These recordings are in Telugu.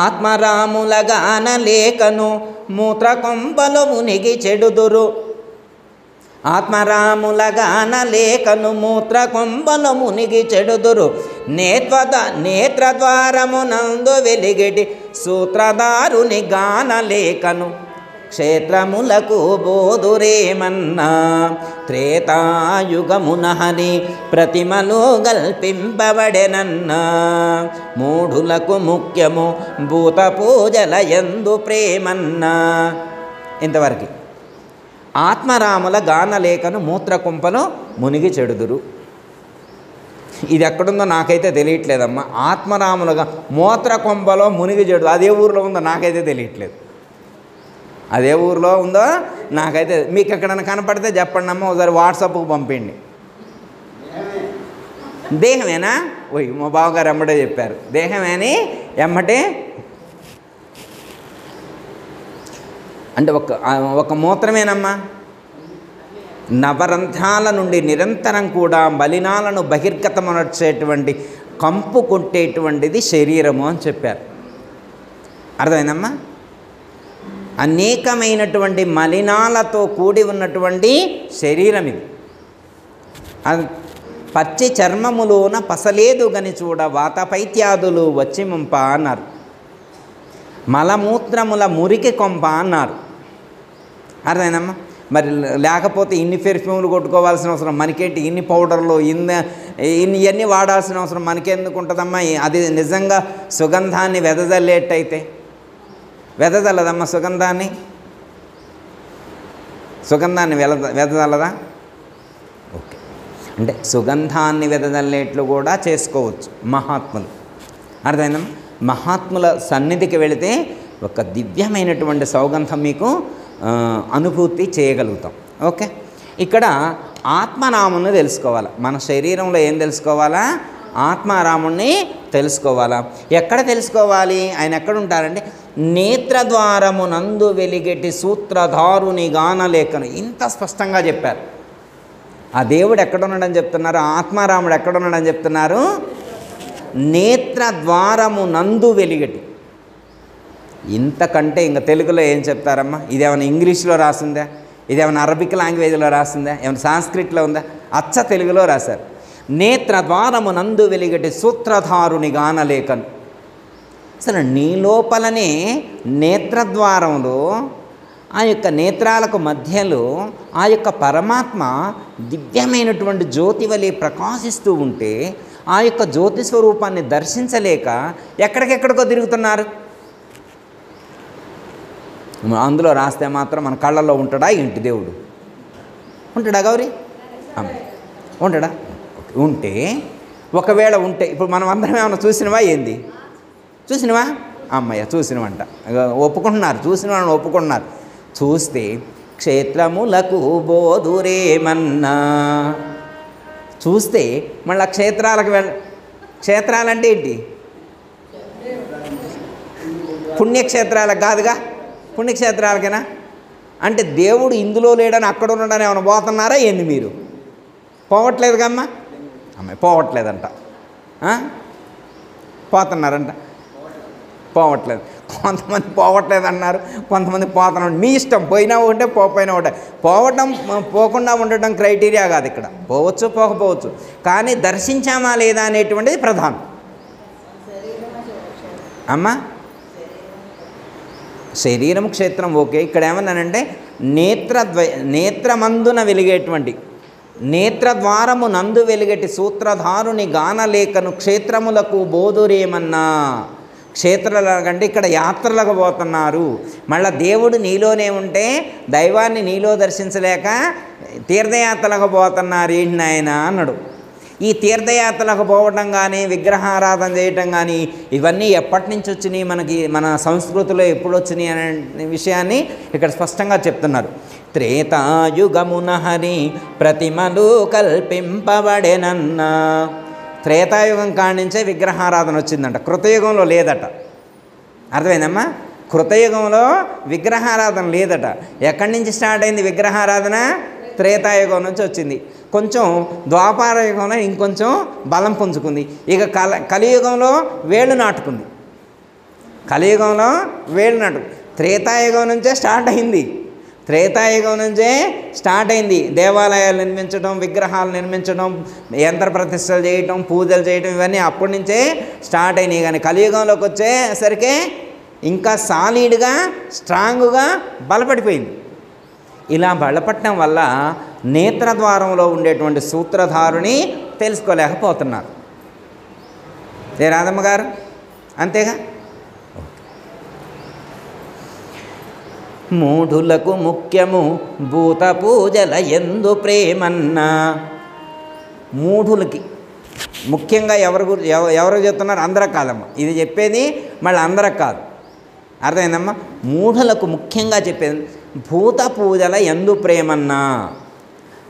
ఆత్మరాముల గానలేకను మూత్రకొంపలు మునిగి చెడుదురు. ఆత్మరాముల గానలేకను మూత్రకొంపలు మునిగి చెడుదురు. నేత్రద్వారమునందు వెలిగిటి సూత్రధారుని గానలేకను క్షేత్రములకు బోధురేమన్నా. త్రేతాయుగమున హరి ప్రతిమలు గల్పింపబడెనన్నా. మూఢులకు ముఖ్యము భూత పూజల యందు ప్రేమన్నా. ఇంతవరకు ఆత్మరాముల గానలేకను మూత్రకుంపలు మునిగి చెడుదురు. ఇది ఎక్కడుందో నాకైతే తెలియట్లేదమ్మా. ఆత్మరాములుగా మూత్రకుంపలో మునిగి చెడు అదే ఊరిలో ఉందో నాకైతే తెలియట్లేదు. అదే ఊరిలో ఉందో నాకైతే, మీకు ఎక్కడైనా కనపడితే చెప్పండి అమ్మ, ఒకసారి వాట్సాప్కు పంపిండి. దేహమేనా? ఓయ్ మా బావగారు ఎమ్మటే చెప్పారు, దేహమేని ఎమ్మటే. అంటే ఒక మూత్రమేనమ్మా. నవరంధ్రాల నుండి నిరంతరం కూడా మలినాలను బహిర్గతమనర్చేటువంటి కంపు కొట్టేటువంటిది శరీరము అని చెప్పారు. అర్థమైందమ్మా? అనేకమైనటువంటి మలినాలతో కూడి ఉన్నటువంటి శరీరం ఇది. పచ్చి చర్మములోన పసలేదు గని చూడ వాతపైత్యాదులు వచ్చి ముంప అన్నారు. మలమూత్రముల మురికి కొంప అన్నారు. అర్థమైందమ్మా? మరి లేకపోతే ఇన్ని పెర్ఫ్యూమ్లు కొట్టుకోవాల్సిన అవసరం మనకేంటి? ఇన్ని పౌడర్లు ఇవన్నీ వాడాల్సిన అవసరం మనకెందుకు ఉంటుందమ్మా? అది నిజంగా సుగంధాన్ని వెదజల్లేటైతే వెదజల్లదమ్మా. సుగంధాన్ని వెదజల్లదా? ఓకే. అంటే సుగంధాన్ని వెదజల్లేట్లు కూడా చేసుకోవచ్చు మహాత్ములు. అర్థమైందమ్మా? మహాత్ముల సన్నిధికి వెళితే ఒక దివ్యమైనటువంటి సౌగంధం మీకు అనుభూతి చేయగలుగుతాం. ఓకే. ఇక్కడ ఆత్మరాముని తెలుసుకోవాలా. మన శరీరంలో ఏం తెలుసుకోవాలా? ఆత్మారాముణ్ణి తెలుసుకోవాలా. ఎక్కడ తెలుసుకోవాలి? ఆయన ఎక్కడ ఉంటారంటే నేత్రద్వారమునందు వెలిగెటి సూత్రధారుని గానలేకను. ఇంత స్పష్టంగా చెప్పారు. ఆ దేవుడు ఎక్కడున్నాడని చెప్తున్నారు? ఆత్మారాముడు ఎక్కడున్నాడని చెప్తున్నారు? నేత్రద్వారమునందు వెలిగెటి. ఇంతకంటే ఇంకా తెలుగులో ఏం చెప్తారమ్మా? ఇదేమైనా ఇంగ్లీష్లో రాసిందా? ఇదేమైనా అరబిక్ లాంగ్వేజ్లో రాసిందా? ఏమైనా సాంస్క్రిట్లో ఉందా? అచ్చ తెలుగులో రాశారు. నేత్రద్వారమునందు వెలిగటి సూత్రధారుని గానలేకను. అసలు నీ లోపలనే నేత్రద్వారంలో ఆ యొక్క నేత్రాలకు మధ్యలో ఆ యొక్క పరమాత్మ దివ్యమైనటువంటి జ్యోతి వలె ప్రకాశిస్తూ ఉంటే ఆ యొక్క జ్యోతి స్వరూపాన్ని దర్శించలేక ఎక్కడికెక్కడికో తిరుగుతున్నారు. అందులో రాస్తే మాత్రం మన కళ్ళల్లో ఉంటాడా ఏంటి దేవుడు? ఉంటాడా గౌరీ? ఉంటాడా? ఉంటే ఒకవేళ ఉంటే ఇప్పుడు మనం అందరం ఏమన్నా చూసినవా ఏంది? చూసినవా? అమ్మయ్య చూసినవంట, ఒప్పుకుంటున్నారు. చూసిన వాళ్ళని ఒప్పుకుంటున్నారు. చూస్తే క్షేత్రములకు బోధురేమన్నా. చూస్తే మళ్ళీ క్షేత్రాలకు క్షేత్రాలంటే ఏంటి? పుణ్యక్షేత్రాలకు కాదుగా. పుణ్యక్షేత్రాలకేనా? అంటే దేవుడు ఇందులో లేడని అక్కడ ఉన్నాడని ఏమైనా పోతున్నారా ఏంది మీరు? పోవట్లేదు కమ్మా. అమ్మాయి పోవట్లేదంట. పోతున్నారంట. పోవట్లేదు. కొంతమంది పోవట్లేదు అన్నారు, కొంతమంది పోతున్నాడు. మీ ఇష్టం. పోయినా ఒకటే పోయినా ఒకటే. పోకుండా ఉండటం క్రైటీరియా కాదు ఇక్కడ. పోవచ్చు పోకపోవచ్చు, కానీ దర్శించామా లేదా అనేటువంటిది ప్రధానం. అమ్మా శరీరం క్షేత్రం ఓకే. ఇక్కడ ఏమన్నానంటే నేత్రమందున వెలిగేటువంటి నేత్రద్వారము నందు వెలిగటి సూత్రధారుని గానలేకను క్షేత్రములకు బోధురేమన్నా. క్షేత్రాల కంటే ఇక్కడ యాత్రలకు పోతున్నారు. మళ్ళీ దేవుడు నీలోనే ఉంటే దైవాన్ని నీలో దర్శించలేక తీర్థయాత్రలకు పోతున్నారు ఏంటి నాయన అన్నాడు. ఈ తీర్థయాత్రలకు పోవడం కానీ విగ్రహారాధన చేయటం కానీ ఇవన్నీ ఎప్పటి నుంచి వచ్చినాయి, మనకి మన సంస్కృతిలో ఎప్పుడు వచ్చినాయి అనే విషయాన్ని ఇక్కడ స్పష్టంగా చెప్తున్నారు. త్రేతాయుగమున హరి ప్రతిమలు కల్పింపబడెనన్నా. త్రేతాయుగం కానించే విగ్రహారాధన వచ్చిందంట, కృతయుగంలో లేదట. అర్థమైందమ్మా? కృతయుగంలో విగ్రహారాధన లేదట. ఎక్కడి నుంచి స్టార్ట్ అయింది విగ్రహారాధన? త్రేతాయుగం నుంచి వచ్చింది. కొంచెం ద్వాపార యుగంలో ఇంకొంచెం బలం పుంజుకుంది. ఇక కలియుగంలో వేళ్ళు నాటుకుంది. కలియుగంలో వేలినట్టు త్రేతాయుగం నుంచే స్టార్ట్ అయింది. త్రేతాయుగం నుంచే స్టార్ట్ అయింది. దేవాలయాలు నిర్మించడం, విగ్రహాలు నిర్మించడం, యంత్ర ప్రతిష్టలు చేయటం, పూజలు చేయటం, ఇవన్నీ అప్పటి నుంచే స్టార్ట్ అయినాయి. కానీ కలియుగంలోకి వచ్చేసరికి ఇంకా సాలిడ్గా, స్ట్రాంగ్గా బలపడిపోయింది. ఇలా బలపడటం వల్ల నేత్రద్వారంలో ఉండేటువంటి సూత్రధారుని తెలుసుకోలేకపోతున్నారు. ఏ రాధమ్మ గారు అంతేగా? మూఢులకు ముఖ్యము భూత పూజల ఎందు ప్రేమన్నా. మూఢులకి ముఖ్యంగా ఎవరు చెప్తున్నారు? అందరికి కాదమ్మ, ఇది చెప్పేది మళ్ళీ అందరికి కాదు. అర్థమైందమ్మా? మూఢులకు ముఖ్యంగా చెప్పేది భూత పూజల ఎందు ప్రేమన్నా.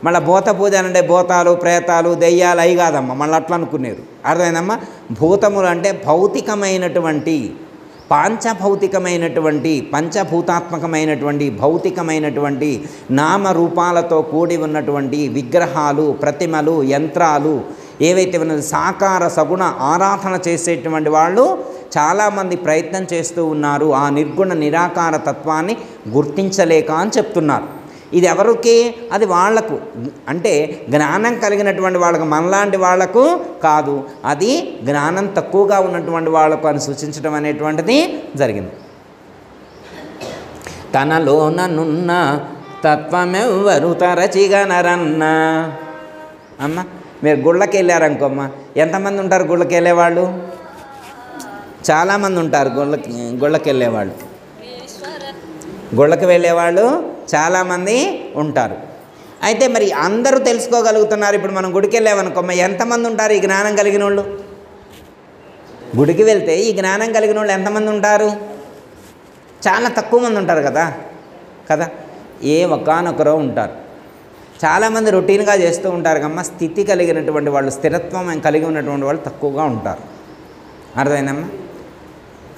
మళ్ళీ భూత పూజ అంటే భూతాలు, ప్రేతాలు, దెయ్యాలు అవి కాదమ్మా, మళ్ళీ అట్లా అనుకునేరు. అర్థమైందమ్మా? భూతములు అంటే భౌతికమైనటువంటి, పాంచభౌతికమైనటువంటి, పంచభూతాత్మకమైనటువంటి, భౌతికమైనటువంటి నామరూపాలతో కూడి ఉన్నటువంటి విగ్రహాలు, ప్రతిమలు, యంత్రాలు ఏవైతే ఉన్నది సాకార సగుణ ఆరాధన చేసేటువంటి వాళ్ళు చాలామంది ప్రయత్నం చేస్తూ ఉన్నారు. ఆ నిర్గుణ నిరాకార తత్వాన్ని గుర్తించలేక అని చెప్తున్నారు. ఇది ఎవరికి? అది వాళ్లకు, అంటే జ్ఞానం కలిగినటువంటి వాళ్ళకు, మనలాంటి వాళ్లకు కాదు, అది జ్ఞానం తక్కువగా ఉన్నటువంటి వాళ్లకు అని సూచించడం అనేటువంటిది జరిగింది. తనలోననున్న తత్వమెవ్వరు తరచిగనరన్నా. అమ్మ మీరు గుళ్ళకి వెళ్ళారనుకోమ్మ, ఎంతమంది ఉంటారు గుళ్ళకి వెళ్ళేవాళ్ళు? చాలామంది ఉంటారు గుళ్ళకి వెళ్ళేవాళ్ళు. గుళ్ళకి వెళ్ళేవాళ్ళు చాలామంది ఉంటారు. అయితే మరి అందరూ తెలుసుకోగలుగుతున్నారు. ఇప్పుడు మనం గుడికి వెళ్ళామనుకోమ్మ, ఎంతమంది ఉంటారు ఈ జ్ఞానం కలిగిన వాళ్ళు? గుడికి వెళ్తే ఈ జ్ఞానం కలిగిన వాళ్ళు ఎంతమంది ఉంటారు? చాలా తక్కువ మంది ఉంటారు కదా. ఏ ఒక్కనొకరో ఉంటారు. చాలామంది రొటీన్గా చేస్తూ ఉంటారు కమ్మ. స్థితి కలిగినటువంటి వాళ్ళు, స్థిరత్వం కలిగి ఉన్నటువంటి వాళ్ళు తక్కువగా ఉంటారు. అర్థమైందమ్మా?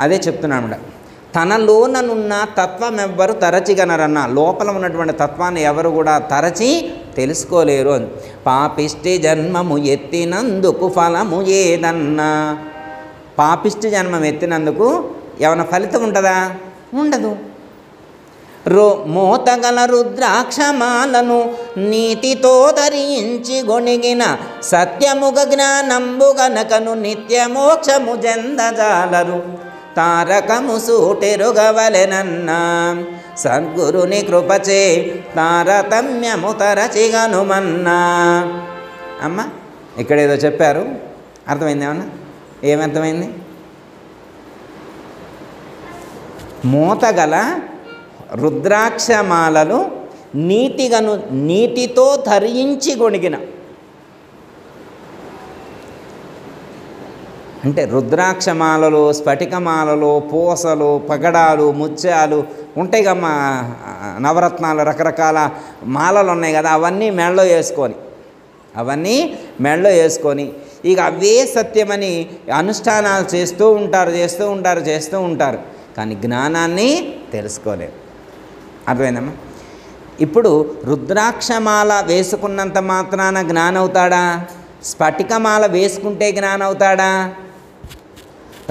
అదే చెప్తున్నాను. తనలోననున్న తత్వం ఎవ్వరు తరచిగనరన్న. లోపల ఉన్నటువంటి తత్వాన్ని ఎవరు కూడా తరచి తెలుసుకోలేరు అని. పాపిష్టి జన్మము ఎత్తినందుకు ఫలము ఏదన్నా. పాపిష్టి జన్మం ఎత్తినందుకు ఏమైనా ఫలితం ఉంటుందా? ఉండదు. మోతగల రుద్రాక్షమాలను నీతితో ధరించి గొణిగిన సత్యముగ జ్ఞానంబు గనకను నిత్యమోక్షము జందజాలరు. తారకము సూటెరుగవలెనన్నా సద్గురుని కృపచే తారతమ్యము తరచిగనుమన్నా. అమ్మ ఇక్కడ ఏదో చెప్పారు, అర్థమైంది ఏమన్నా? ఏమర్థమైంది? మోతగల రుద్రాక్షమాలలు నీతితో ధరించి గొణిగిన. అంటే రుద్రాక్షమాలలు, స్ఫటికమాలలు, పూసలు, పగడాలు, ముత్యాలు ఉంటాయి కమ్మా, నవరత్నాలు, రకరకాల మాలలు ఉన్నాయి కదా, అవన్నీ మెడలో వేసుకొని ఇక అవే సత్యమని అనుష్ఠానాలు చేస్తూ ఉంటారు. కానీ జ్ఞానాన్ని తెలుసుకోలేరు. అర్థమైందమ్మా? ఇప్పుడు రుద్రాక్షమాల వేసుకున్నంత మాత్రాన జ్ఞానం అవుతాడా? స్ఫటికమాల వేసుకుంటే జ్ఞానం అవుతాడా?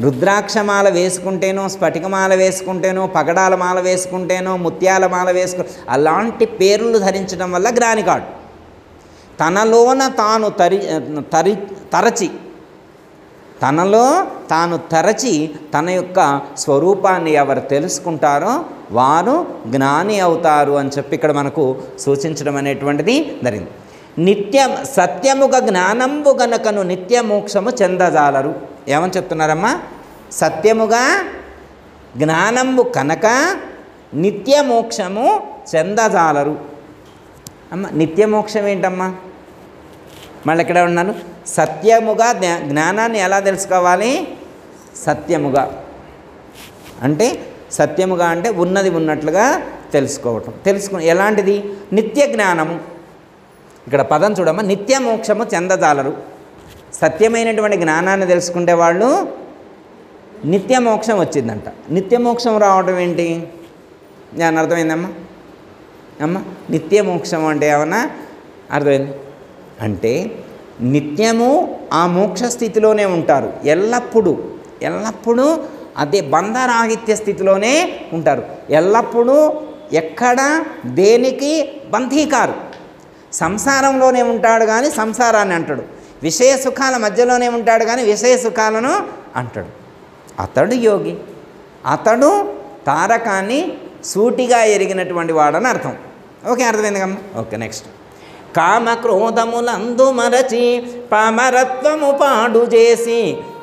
రుద్రాక్షమాల వేసుకుంటేనో, స్ఫటికమాల వేసుకుంటేనో, పగడాల మాల వేసుకుంటేనో, ముత్యాల మాల అలాంటి పేర్లు ధరించడం వల్ల జ్ఞాని కాడు. తనలోన తాను తరచి తన యొక్క స్వరూపాన్ని ఎవరు తెలుసుకుంటారో వారు జ్ఞాని అవుతారు అని చెప్పి ఇక్కడ మనకు సూచించడం అనేటువంటిది జరిగింది. సత్యముగ జ్ఞానంబు గనకను నిత్యమోక్షము చెందజాలరు. ఏమని చెప్తున్నారమ్మా? సత్యముగా జ్ఞానంబు కనుక నిత్యమోక్షము చెందజాలరు. అమ్మ నిత్యమోక్షం ఏంటమ్మా? మళ్ళీ ఇక్కడ ఉన్నాను. సత్యముగా జ్ఞానాన్ని ఎలా తెలుసుకోవాలి? సత్యముగా అంటే ఉన్నది ఉన్నట్లుగా తెలుసుకుని ఎలాంటిది? నిత్య జ్ఞానము. ఇక్కడ పదం చూడమ్మా, నిత్యమోక్షము చెందజాలరు. సత్యమైనటువంటి జ్ఞానాన్ని తెలుసుకుంటే వాళ్ళు నిత్యమోక్షం వచ్చిందంట. నిత్యమోక్షం రావడం ఏంటి? నేను అర్థమైందమ్మా? నిత్యమోక్షం అంటే ఏమన్నా అర్థమైంది? అంటే నిత్యము ఆ మోక్ష స్థితిలోనే ఉంటారు. ఎల్లప్పుడూ అదే బంధరాహిత్య స్థితిలోనే ఉంటారు. ఎల్లప్పుడూ ఎక్కడ దేనికి బంధీకారు. సంసారంలోనే ఉంటాడు కానీ సంసారాన్ని అంటాడు, విషయ సుఖాల మధ్యలోనే ఉంటాడు కానీ విషయ సుఖాలను అంటాడు. అతడు యోగి, అతడు తారకాన్ని సూటిగా ఎరిగినటువంటి వాడని అర్థం. ఓకే, అర్థమైంది కమ్మా. Okay, next. కామక్రోధములందు మరచి పామరత్వము పాడు చేసి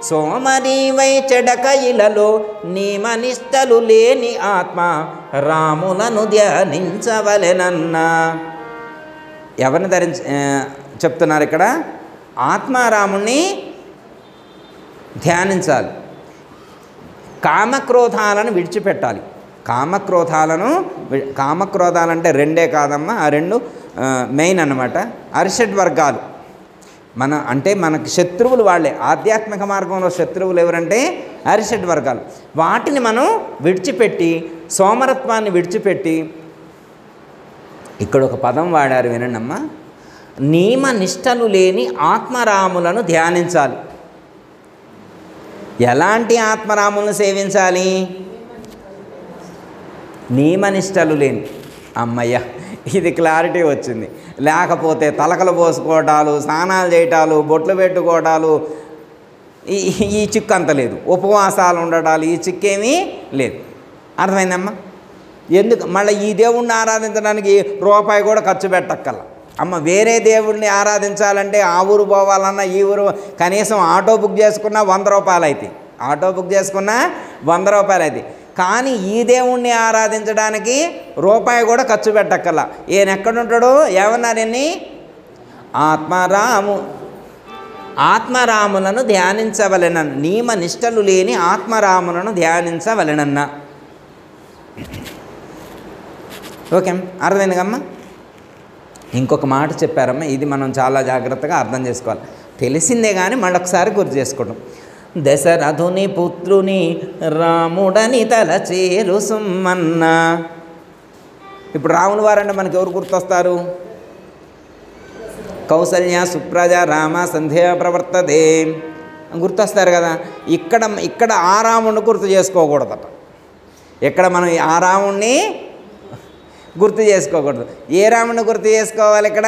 సోమరి వై చెడక ఇలలో నియమనిష్టలు లేని ఆత్మ రాములను ధ్యానించవలెనన్నా. ఎవరిని చెప్తున్నారు ఇక్కడ? ఆత్మారాముణ్ణి ధ్యానించాలి. కామక్రోధాలను విడిచిపెట్టాలి. కామక్రోధాలంటే రెండే కాదమ్మా, ఆ రెండు మెయిన్ అన్నమాట. అరిషడ్ వర్గాలు మనకు శత్రువులు వాళ్ళే. ఆధ్యాత్మిక మార్గంలో శత్రువులు ఎవరంటే అరిషడ్ వర్గాలు. వాటిని మనం విడిచిపెట్టి, సోమరత్వాన్ని విడిచిపెట్టి, ఇక్కడ ఒక పదం వాడారు వినండి అమ్మా, నియమ నిష్టలు లేని ఆత్మరాములను ధ్యానించాలి. ఎలాంటి ఆత్మరాములను సేవించాలి? నియమనిష్టలు లేని. అమ్మయ్య, ఇది క్లారిటీ వచ్చింది. లేకపోతే తలకలు పోసుకోవటాలు, స్నానాలు చేయటాలు, బొట్లు పెట్టుకోవటాలు, ఈ చిక్కు అంత లేదు. ఉపవాసాలు ఉండటాలు, ఈ చిక్కేమీ లేదు. అర్థమైందమ్మా? ఎందుకు మళ్ళీ ఈ దేవుణ్ణి ఆరాధించడానికి రూపాయి కూడా ఖర్చు పెట్టక్కల. అమ్మ, వేరే దేవుడిని ఆరాధించాలంటే ఆ ఊరు పోవాలన్నా ఈ ఊరు కనీసం ఆటో బుక్ చేసుకున్నా 100 రూపాయలు అవుతాయి. ఆటో బుక్ చేసుకున్నా 100 రూపాయలు అవుతాయి. కానీ ఈ దేవుణ్ణి ఆరాధించడానికి రూపాయి కూడా ఖర్చు పెట్టక్కల. ఈయన ఎక్కడుంటాడు? ఏమన్నారని? ఆత్మరాములను ధ్యానించవలెనన్న. నియమ నిష్టలు లేని ఆత్మరాములను ధ్యానించవలెనన్న. ఓకే, అర్థమైంది కమ్మా. ఇంకొక మాట చెప్పారమ్మా, ఇది మనం చాలా జాగ్రత్తగా అర్థం చేసుకోవాలి. తెలిసిందే కానీ మళ్ళొకసారి గుర్తు చేసుకోవడం. దశరథుని పుత్రుని రాముడని తలచేరు సుమ్మన్న. ఇప్పుడు రాముని వారంటే మనకి ఎవరు గుర్తొస్తారు? కౌసల్య సుప్రజ రామ సంధ్యా ప్రవర్తతే గుర్తొస్తారు కదా. ఇక్కడ ఆ రాముడిని గుర్తు చేసుకోకూడదట. ఇక్కడ మనం ఆ రాముడిని గుర్తు చేసుకోకూడదు. ఏ రాముడిని గుర్తు చేసుకోవాలి? ఇక్కడ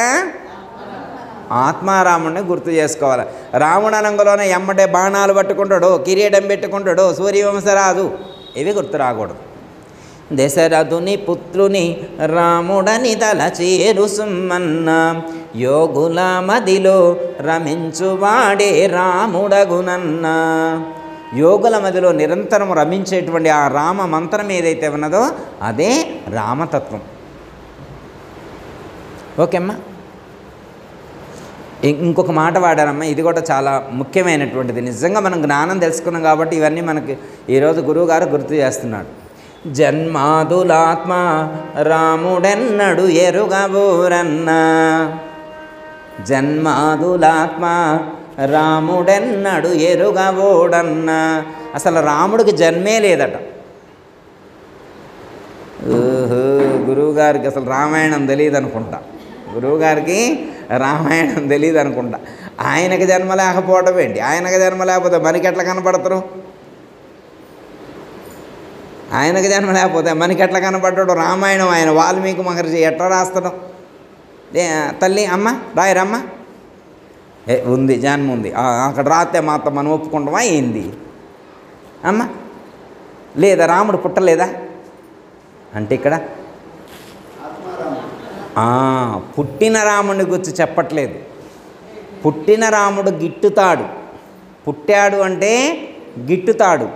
ఆత్మారాముడిని గుర్తు చేసుకోవాలి. రాముడు అనంగలోనే ఎమ్మటే బాణాలు పట్టుకుంటాడు, కిరీటం పెట్టుకుంటాడు, సూర్యవంశరాజు, ఇవి గుర్తు రాకూడదు. దశరథుని పుత్రుని రాముడని తలచేరు సుమ్మన్న. యోగుల మదిలో రమించువాడే రాముడగునన్న. యోగుల మదిలో నిరంతరం రమించేటువంటి ఆ రామ మంత్రం ఏదైతే ఉన్నదో అదే రామతత్వం. ఓకే అమ్మా. ఇంకొక మాట వాడారమ్మా, ఇది కూడా చాలా ముఖ్యమైనటువంటిది. నిజంగా మనం జ్ఞానం తెలుసుకున్నాం కాబట్టి ఇవన్నీ మనకి ఈరోజు గురువుగారు గుర్తు చేస్తున్నాడు. జన్మాదులాత్మ రాముడెన్నడు ఎరుగబోరన్న. జన్మాదులాత్మ రాముడెన్నడు ఎరుగబోడన్న. అసలు రాముడికి జన్మే లేదట. గురువుగారికి అసలు రామాయణం తెలియదు అనుకుంటా. గురువుగారికి రామాయణం తెలియదు అనుకుంటా. ఆయనకి జన్మ లేకపోవడం ఏంటి? ఆయనకి జన్మ లేకపోతే మనకి ఎట్లా కనపడతారు? ఆయనకి జన్మ లేకపోతే మనకి ఎట్లా కనపడ్డాడు? రామాయణం ఆయన వాల్మీకి మహర్షి ఎట్లా రాస్తాడు? తల్లి అమ్మ రాయరమ్మ ఉంది, జన్మ ఉంది, అక్కడ రాస్తే మాత్రం మనం ఒప్పుకుంటామా ఏంది అమ్మ? లేదా రాముడు పుట్టలేదా అంటే ఇక్కడ పుట్టిన రాముడిని గురించి చెప్పట్లేదు. పుట్టిన రాముడు గిట్టుతాడు. పుట్టాడు అంటే గిట్టుతాడు.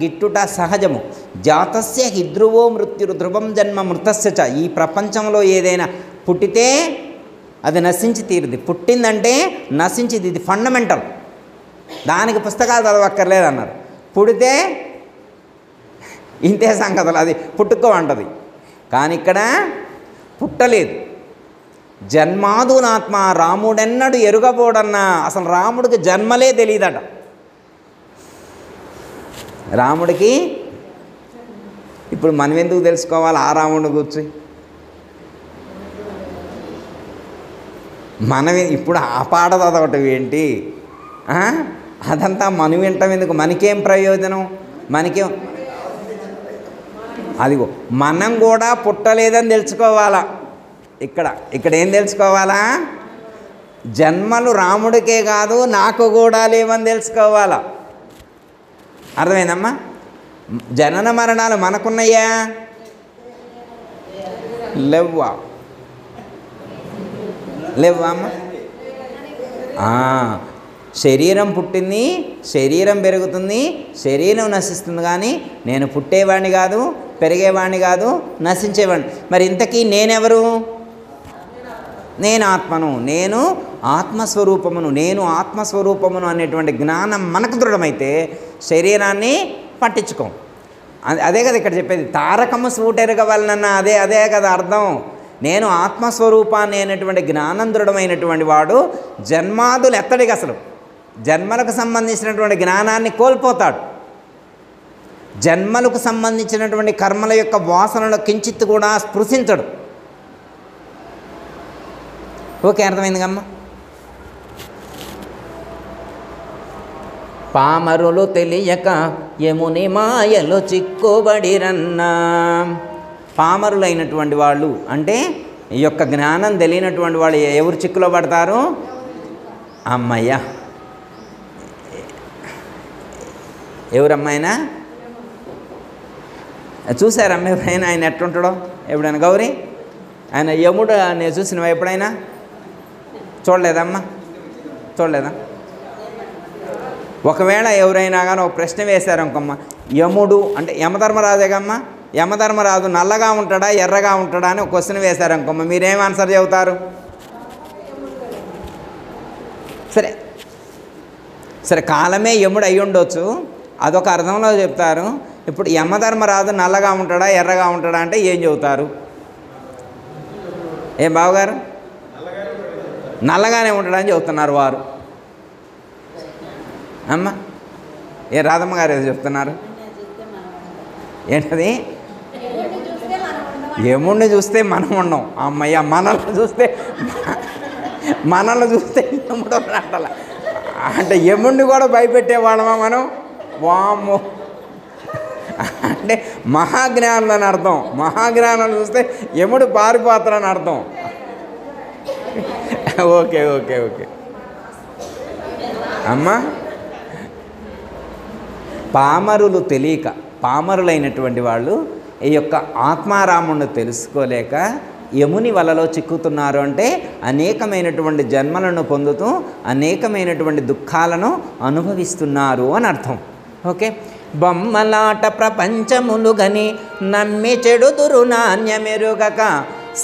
గిట్టుట సహజము. జాతస్య హి ధ్రువో మృత్యురు ధ్రువం జన్మ మృతస్య చ. ఈ ప్రపంచంలో ఏదైనా పుట్టితే అది నశించి తీరుది. పుట్టిందంటే నశించింది. ఇది ఫండమెంటల్. దానికి పుస్తకాలు చదవక్కర్లేదు అన్నారు. పుడితే ఇంతే సంగతులు, అది పుట్టుకో అంటది. కానీ ఇక్కడ పుట్టలేదు. జన్మాదునాత్మ రాముడెన్నడు ఎరుగబోడన్నా. అసలు రాముడికి జన్మలే తెలియదట. రాముడికి ఇప్పుడు మనం ఎందుకు తెలుసుకోవాలి ఆ రాముడిని గురించి? మనం ఇప్పుడు ఆ పాట చదవటం ఏంటి? అదంతా మనం వింటాం ఎందుకు? మనకేం ప్రయోజనం? మనకేం? అదిగో మనం కూడా పుట్టలేదని తెలుసుకోవాలా. ఇక్కడ ఏం తెలుసుకోవాలా? జన్మలు రాముడికే కాదు నాకు కూడా లేవని తెలుసుకోవాలా. అర్థమైందమ్మా? జనన మరణాలు మనకున్నాయా? లేవా అమ్మ? శరీరం పుట్టింది, శరీరం పెరుగుతుంది, శరీరం నశిస్తుంది, కానీ నేను పుట్టేవాడిని కాదు, పెరిగేవాడిని కాదు, నశించేవాడిని. మరి ఇంతకీ నేనెవరు? నేను ఆత్మను, నేను ఆత్మస్వరూపమును, నేను ఆత్మస్వరూపమును అనేటువంటి జ్ఞానం మనకు దృఢమైతే శరీరాన్ని పట్టించుకోం. అదే కదా ఇక్కడ చెప్పేది, తారకము సూటెరగ వలన. అదే కదా అర్థం. నేను ఆత్మస్వరూపాన్ని అనేటువంటి జ్ఞానం దృఢమైనటువంటి వాడు జన్మాదులు ఎత్తడికి, అసలు జన్మలకు సంబంధించినటువంటి జ్ఞానాన్ని కోల్పోతాడు. జన్మలకు సంబంధించినటువంటి కర్మల యొక్క వాసనలు కించిత్ కూడా స్పృశించడు. ఓకే, అర్థమైంది కమ్మా? పామరులు తెలియక యముని మాయలు చిక్కుబడిరన్నా. పామరులైనటువంటి వాళ్ళు అంటే ఈ యొక్క జ్ఞానం తెలియనటువంటి వాళ్ళు ఎవరు చిక్కులో పడతారు? అమ్మయ్య, ఎవరమ్మాయినా చూసారమ్మ ఎప్పుడైనా ఆయన ఎట్లుంటాడో? ఎప్పుడైనా గౌరీ ఆయన యముడు నేను చూసినవా ఎప్పుడైనా? చూడలేదమ్మా, చూడలేదా? ఒకవేళ ఎవరైనా కానీ ఒక ప్రశ్న వేశారనుకోమ్మ, యముడు అంటే యమధర్మరాజేగమ్మ, యమధర్మరాజు నల్లగా ఉంటాడా ఎర్రగా ఉంటాడా అని ఒక క్వశ్చన్ వేశారనుకోమ్మ, మీరేం ఆన్సర్ చెబుతారు? సరే కాలమే యముడు అయి ఉండొచ్చు, అదొక అర్థంలో చెప్తారు. ఇప్పుడు యమధర్మరాజు నల్లగా ఉంటాడా ఎర్రగా ఉంటాడా అంటే ఏం చెబుతారు? ఏం బావగారు? నల్లగానే ఉంటాడని చెబుతున్నారు వారు. అమ్మ ఏ రాధమ్మ గారు ఏదో చెప్తున్నారు? ఏంటది? యముడిని చూస్తే మనం ఉండం. అమ్మయ్య, మనల్ని చూస్తే యముడు అంటాల. అంటే యముడిని కూడా భయపెట్టేవాళ్ళమా మనం? వామ్మో, అంటే మహాజ్ఞానులని అర్థం. మహాజ్ఞానాలు చూస్తే యముడు పారిపోతారని అర్థం. ఓకే ఓకే ఓకే అమ్మా. పామరులు తెలియక, పామరులైనటువంటి వాళ్ళు ఈ యొక్క ఆత్మారాముణ్ణి తెలుసుకోలేక యముని వలలో చిక్కుతున్నారు. అంటే అనేకమైనటువంటి జన్మలను పొందుతూ అనేకమైనటువంటి దుఃఖాలను అనుభవిస్తున్నారు అని అర్థం. ఓకే, బొమ్మలాట ప్రపంచములు గని నమ్మి చెడుదురు నాణ్యమెరుగక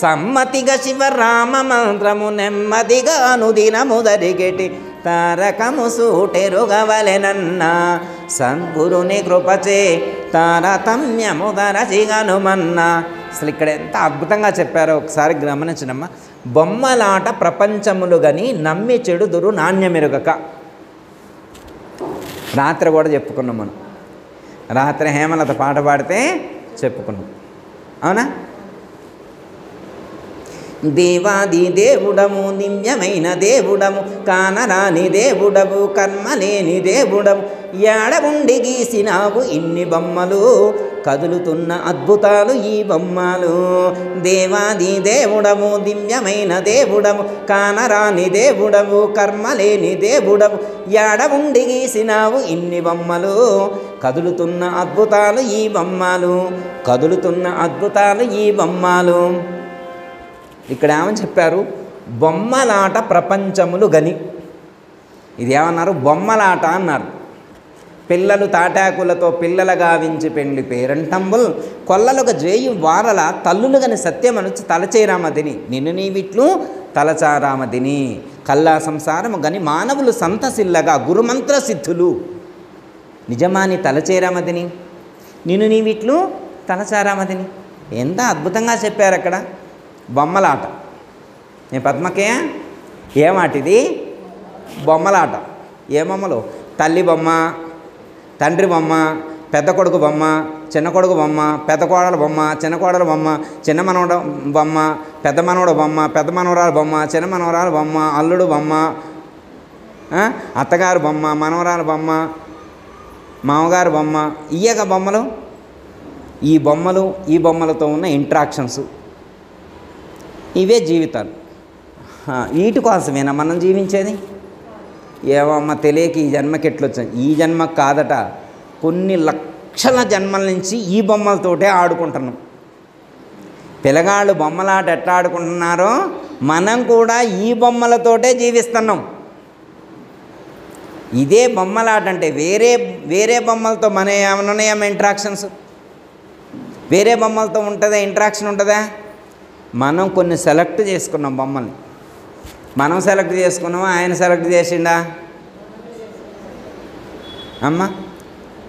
సమ్మతిగా శివరామ మంత్రము నెమ్మదిగా అనుదినము దరిగెటి తారకము సూటెరుగవలెనన్న సద్గురుని కృపచే తారతమ్యము దరచిగనుమన్న. అసలు ఇక్కడ ఎంత అద్భుతంగా చెప్పారో ఒకసారి గమనించనమ్మా. బొమ్మలాట ప్రపంచములు గని నమ్మి చెడుదురు నాణ్యమెరుగక. రాత్రి కూడా చెప్పుకున్నాం మనం. రాత్రి హేమలత పాట పాడితే చెప్పుకున్నాం, అవునా? దేవాది దేవుడము, దివ్యమైన దేవుడము, కానరాని దేవుడవు, కర్మలేని దేవుడవు, ఏడవుండి గీసినావు ఇన్ని బొమ్మలు, కదులుతున్న అద్భుతాలు ఈ బొమ్మలు. దేవాది దేవుడము, దివ్యమైన దేవుడము, కానరాని దేవుడవు, కర్మలేని దేవుడవు, ఏడవుండి గీసినావు ఇన్ని బొమ్మలు, కదులుతున్న అద్భుతాలు ఈ బొమ్మలు, కదులుతున్న అద్భుతాలు ఈ బొమ్మలు. ఇక్కడ ఏమని చెప్పారు? బొమ్మలాట ప్రపంచములు గని. ఇది ఏమన్నారు? బొమ్మలాట అన్నారు. పిల్లలు తాటాకులతో పిల్లల గావించి పెండ్లి పేరంటంబుల్ కొల్లలుగా జేయు వారల తల్లులు గని సత్యమనుచి తలచేరామదిని నిన్ను నీవిట్లు తలచారామదిని కల్లా సంసారము గని మానవులు సంతసిల్లగా గురుమంత్ర సిద్ధులు నిజమాని తలచేరామదిని నిన్ను నీవిట్లు తలచారామదిని. ఎంత అద్భుతంగా చెప్పారు అక్కడ. బొమ్మలాట. నేను పద్మకే ఏమాటిది? బొమ్మలాట. ఏ బొమ్మలు? తల్లి బొమ్మ, తండ్రి బొమ్మ, పెద్ద కొడుకు బొమ్మ, చిన్న కొడుకు బొమ్మ, పెద్ద కోడల బొమ్మ, చిన్న కోడల బొమ్మ, చిన్న మనవడ బొమ్మ, పెద్ద మనవడ బొమ్మ, పెద్ద మనవరాల బొమ్మ, చిన్న మనవరాల బొమ్మ, అల్లుడు బొమ్మ, అత్తగారు బొమ్మ, మనవరాలు బొమ్మ, మామగారు బొమ్మ, ఇయ్యక బొమ్మలు. ఈ బొమ్మలతో ఉన్న ఇంట్రాక్షన్స్, ఇవే జీవితాలు. వీటి కోసమేనా మనం జీవించేది? ఏమమ్మ తెలియక ఈ జన్మకి ఎట్లొచ్చాను? ఈ జన్మకు కాదట, కొన్ని లక్షల జన్మల నుంచి ఈ బొమ్మలతోటే ఆడుకుంటున్నాం. పిల్లగాళ్ళు బొమ్మలాట ఎట్లా ఆడుకుంటున్నారో మనం కూడా ఈ బొమ్మలతోటే జీవిస్తున్నాం. ఇదే బొమ్మలాట అంటే వేరే బొమ్మలతో మన ఏమన్నాయా ఇంట్రాక్షన్స్? వేరే బొమ్మలతో ఉంటుందా ఇంట్రాక్షన్? ఉంటుందా? మనం కొన్ని సెలెక్ట్ చేసుకున్నాం బొమ్మల్ని. మనం సెలెక్ట్ చేసుకున్నామా, ఆయన సెలెక్ట్ చేసిండా? అమ్మ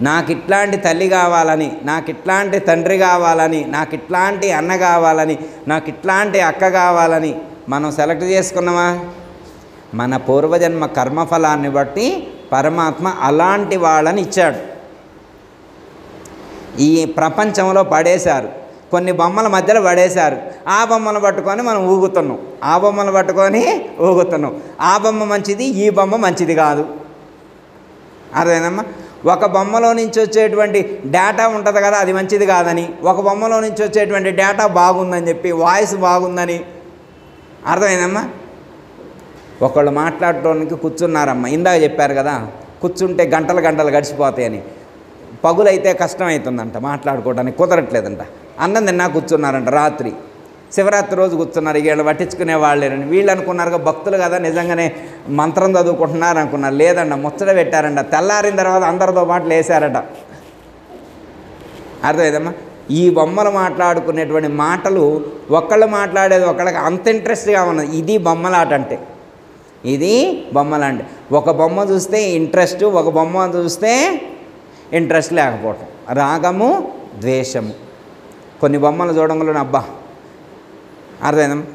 నాకు ఇట్లాంటి తల్లి కావాలని, నాకు ఇట్లాంటి తండ్రి కావాలని, నాకు ఇట్లాంటి అన్న కావాలని, నాకు ఇట్లాంటి అక్క కావాలని మనం సెలెక్ట్ చేసుకున్నామా? మన పూర్వజన్మ కర్మఫలాన్ని బట్టి పరమాత్మ అలాంటి వాళ్ళని ఇచ్చాడు. ఈ ప్రపంచంలో పడేశారు, కొన్ని బొమ్మల మధ్యలో పడేశారు. ఆ బొమ్మను పట్టుకొని మనం ఊగుతున్నాం, ఆ బొమ్మను పట్టుకొని ఊగుతున్నాం. ఆ బొమ్మ మంచిది, ఈ బొమ్మ మంచిది కాదు. అదేనమ్మా. ఒక బొమ్మలో నుంచి వచ్చేటువంటి డేటా ఉంటుంది కదా, అది మంచిది కాదని, ఒక బొమ్మలో నుంచి వచ్చేటువంటి డేటా బాగుందని చెప్పి, వాయిస్ బాగుందని. అర్థమైందమ్మా. ఒకళ్ళు మాట్లాడటానికి కూర్చున్నారమ్మా, ఇందాక చెప్పారు కదా, కూర్చుంటే గంటలు గంటలు గడిచిపోతాయని. పగులైతే కష్టమవుతుందంట, మాట్లాడుకోవడానికి కుదరట్లేదంట. అన్నం తిన్నా కూర్చున్నారంట రాత్రి, శివరాత్రి రోజు కూర్చున్నారు. వీళ్ళు పట్టించుకునే వాళ్ళేనని వీళ్ళు అనుకున్నారుగా, భక్తులు కదా నిజంగానే మంత్రం చదువుకుంటున్నారు అనుకున్నారు. లేదంట, ముచ్చట పెట్టారంట. తెల్లారిన తర్వాత అందరితో పాటు లేసారట. అర్థమైందమ్మా. ఈ బొమ్మలు మాట్లాడుకునేటువంటి మాటలు ఒకళ్ళు మాట్లాడేది ఒకళ్ళకి అంత ఇంట్రెస్ట్గా ఉన్నది. ఇది బొమ్మలాట అంటే, ఇది బొమ్మలాంటి. ఒక బొమ్మ చూస్తే ఇంట్రెస్ట్, ఒక బొమ్మ చూస్తే ఇంట్రెస్ట్ లేకపోవటం, రాగము ద్వేషము. కొన్ని బొమ్మలు చూడంలో అబ్బా అర్థమైందమ్మా.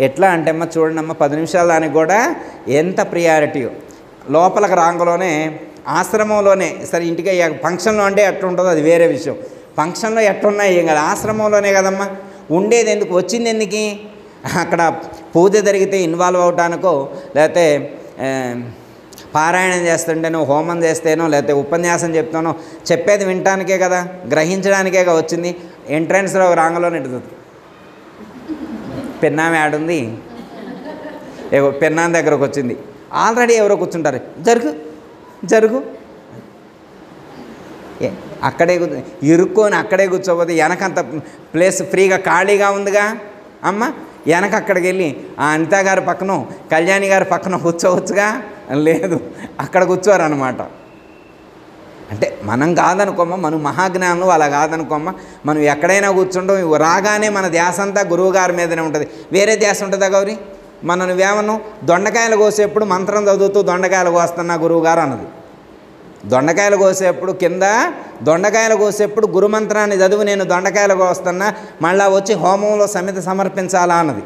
ఎట్లా అంటే అమ్మ చూడండి అమ్మ, 10 నిమిషాల దానికి కూడా ఎంత ప్రియారిటీయో. లోపలికి రాంగలోనే ఆశ్రమంలోనే, సరే ఇంటికి ఫంక్షన్లో అంటే ఎట్లా ఉంటుందో అది వేరే విషయం. ఫంక్షన్లో ఎట్లున్నాయి ఏం కదా, ఆశ్రమంలోనే కదమ్మా ఉండేది. ఎందుకు వచ్చింది? ఎందుకు? అక్కడ పూజ జరిగితే ఇన్వాల్వ్ అవటానికో, లేకపోతే పారాయణం చేస్తుంటేనో, హోమం చేస్తేనో, లేకపోతే ఉపన్యాసం చెప్తానో, చెప్పేది వినటానికే కదా, గ్రహించడానికే వచ్చింది. ఎంట్రన్స్లో రాంగలోనే పెన్నామే ఆడుంది, పెన్నాన్ దగ్గరకు వచ్చింది. ఆల్రెడీ ఎవరో కూర్చుంటారు, జరుగు జరుగు, అక్కడే ఇరుక్కొని అక్కడే కూర్చోపోతే వెనకంత ప్లేస్ ఫ్రీగా ఖాళీగా ఉందిగా అమ్మ. వెనక అక్కడికి వెళ్ళి ఆ అనితా గారి పక్కన, కళ్యాణి గారి పక్కన కూర్చోవచ్చుగా. లేదు, అక్కడ కూర్చోరనమాట. అంటే మనం కాదనుకోమ్మ, మనం మహాజ్ఞానులు అలా కాదనుకోమ్మ. మనం ఎక్కడైనా కూర్చుంటాం, రాగానే మన ధ్యాస అంతా గురువుగారి మీదనే ఉంటుంది. వేరే ధ్యాస ఉంటుందా గౌరీ? మనం నువ్వేమన్నా దొండకాయలు కోసేప్పుడు మంత్రం చదువుతూ దొండకాయలు కోస్తున్నా గురువుగారు అన్నది. దొండకాయలు కోసేప్పుడు కింద దొండకాయలు కోసేప్పుడు గురుమంత్రాన్ని చదువు, నేను దొండకాయలు కోస్తున్నా, మళ్ళా వచ్చి హోమంలో సమిత సమర్పించాలా అన్నది.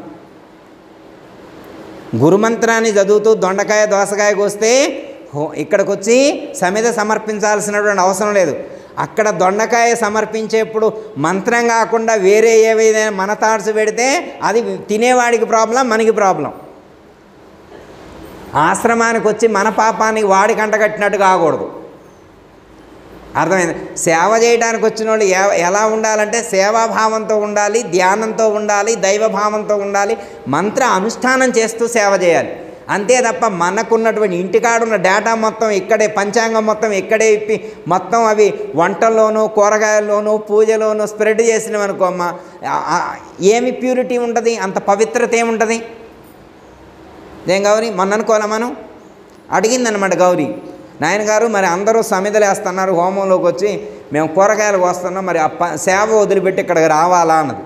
గురుమంత్రాన్ని చదువుతూ దొండకాయ దోసకాయ కోస్తే ఇక్కడికి వచ్చి సమిత సమర్పించాల్సినటువంటి అవసరం లేదు. అక్కడ దొండకాయ సమర్పించేప్పుడు మంత్రం కాకుండా వేరే ఏవైనా మన థాట్స్ పెడితే అది తినేవాడికి ప్రాబ్లం, మనకి ప్రాబ్లం. ఆశ్రమానికి వచ్చి మన పాపానికి వాడి కంట కట్టినట్టు కాకూడదు. అర్థమైంది? సేవ చేయడానికి వచ్చిన వాళ్ళు ఎలా ఉండాలంటే సేవాభావంతో ఉండాలి, ధ్యానంతో ఉండాలి, దైవభావంతో ఉండాలి, మంత్ర అనుష్ఠానం చేస్తూ సేవ చేయాలి. అంతే తప్ప మనకున్నటువంటి ఇంటికాడున్న డేటా మొత్తం ఇక్కడే, పంచాంగం మొత్తం ఇక్కడే ఇప్పి మొత్తం అవి వంటల్లోనూ కూరగాయల్లోనూ పూజలోనూ స్ప్రెడ్ చేసినవనుకోమ్మ, ఏమి ప్యూరిటీ ఉంటుంది? అంత పవిత్రత ఏముంటుంది? ఏం గౌరీ మొన్న అనుకోవాలా మనం? అడిగిందనమాట గౌరీ, నాయనగారు మరి అందరూ సమిధలు వేస్తున్నారు, హోమంలోకి వచ్చి మేము కూరగాయలు కోస్తున్నాం, మరి సేవ వదిలిపెట్టి ఇక్కడికి రావాలా అన్నది.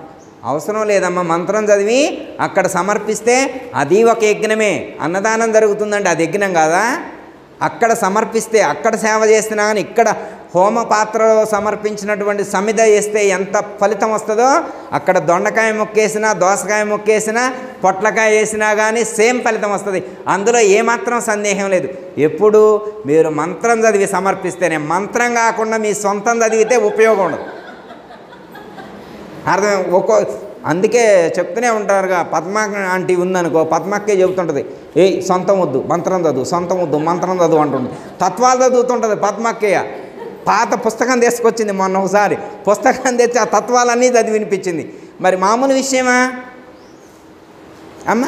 అవసరం లేదమ్మా, మంత్రం చదివి అక్కడ సమర్పిస్తే అది ఒక యజ్ఞమే. అన్నదానం జరుగుతుందండి, అది యజ్ఞం కాదా? అక్కడ సమర్పిస్తే అక్కడ సేవ చేసినా కానీ ఇక్కడ హోమ పాత్రలో సమర్పించినటువంటి సమిధ చేస్తే ఎంత ఫలితం వస్తుందో, అక్కడ దొండకాయ మొక్కేసినా, దోసకాయ మొక్కేసినా, పొట్లకాయ వేసినా కానీ సేమ్ ఫలితం వస్తుంది. అందులో ఏమాత్రం సందేహం లేదు. ఎప్పుడు మీరు మంత్రం చదివి సమర్పిస్తేనే, మంత్రం కాకుండా మీ సొంతం చదివితే ఉపయోగం ఉండదు. అర్థం అందుకే చెప్తూనే ఉంటారుగా, పద్మ ఆంటీ ఉందనుకో, పద్మక్కే చెబుతుంటుంది, సొంతం వద్దు మంత్రం చదువు, సొంతం వద్దు మంత్రం చదువు అంటుంది. తత్వాలు చదువుతుంటుంది పద్మక్కయ్య. పాత పుస్తకం తీసుకొచ్చింది మొన్న ఒకసారి. పుస్తకం తెచ్చి ఆ తత్వాలన్నీ చదివి వినిపించింది. మరి మామూలు విషయమా అమ్మ?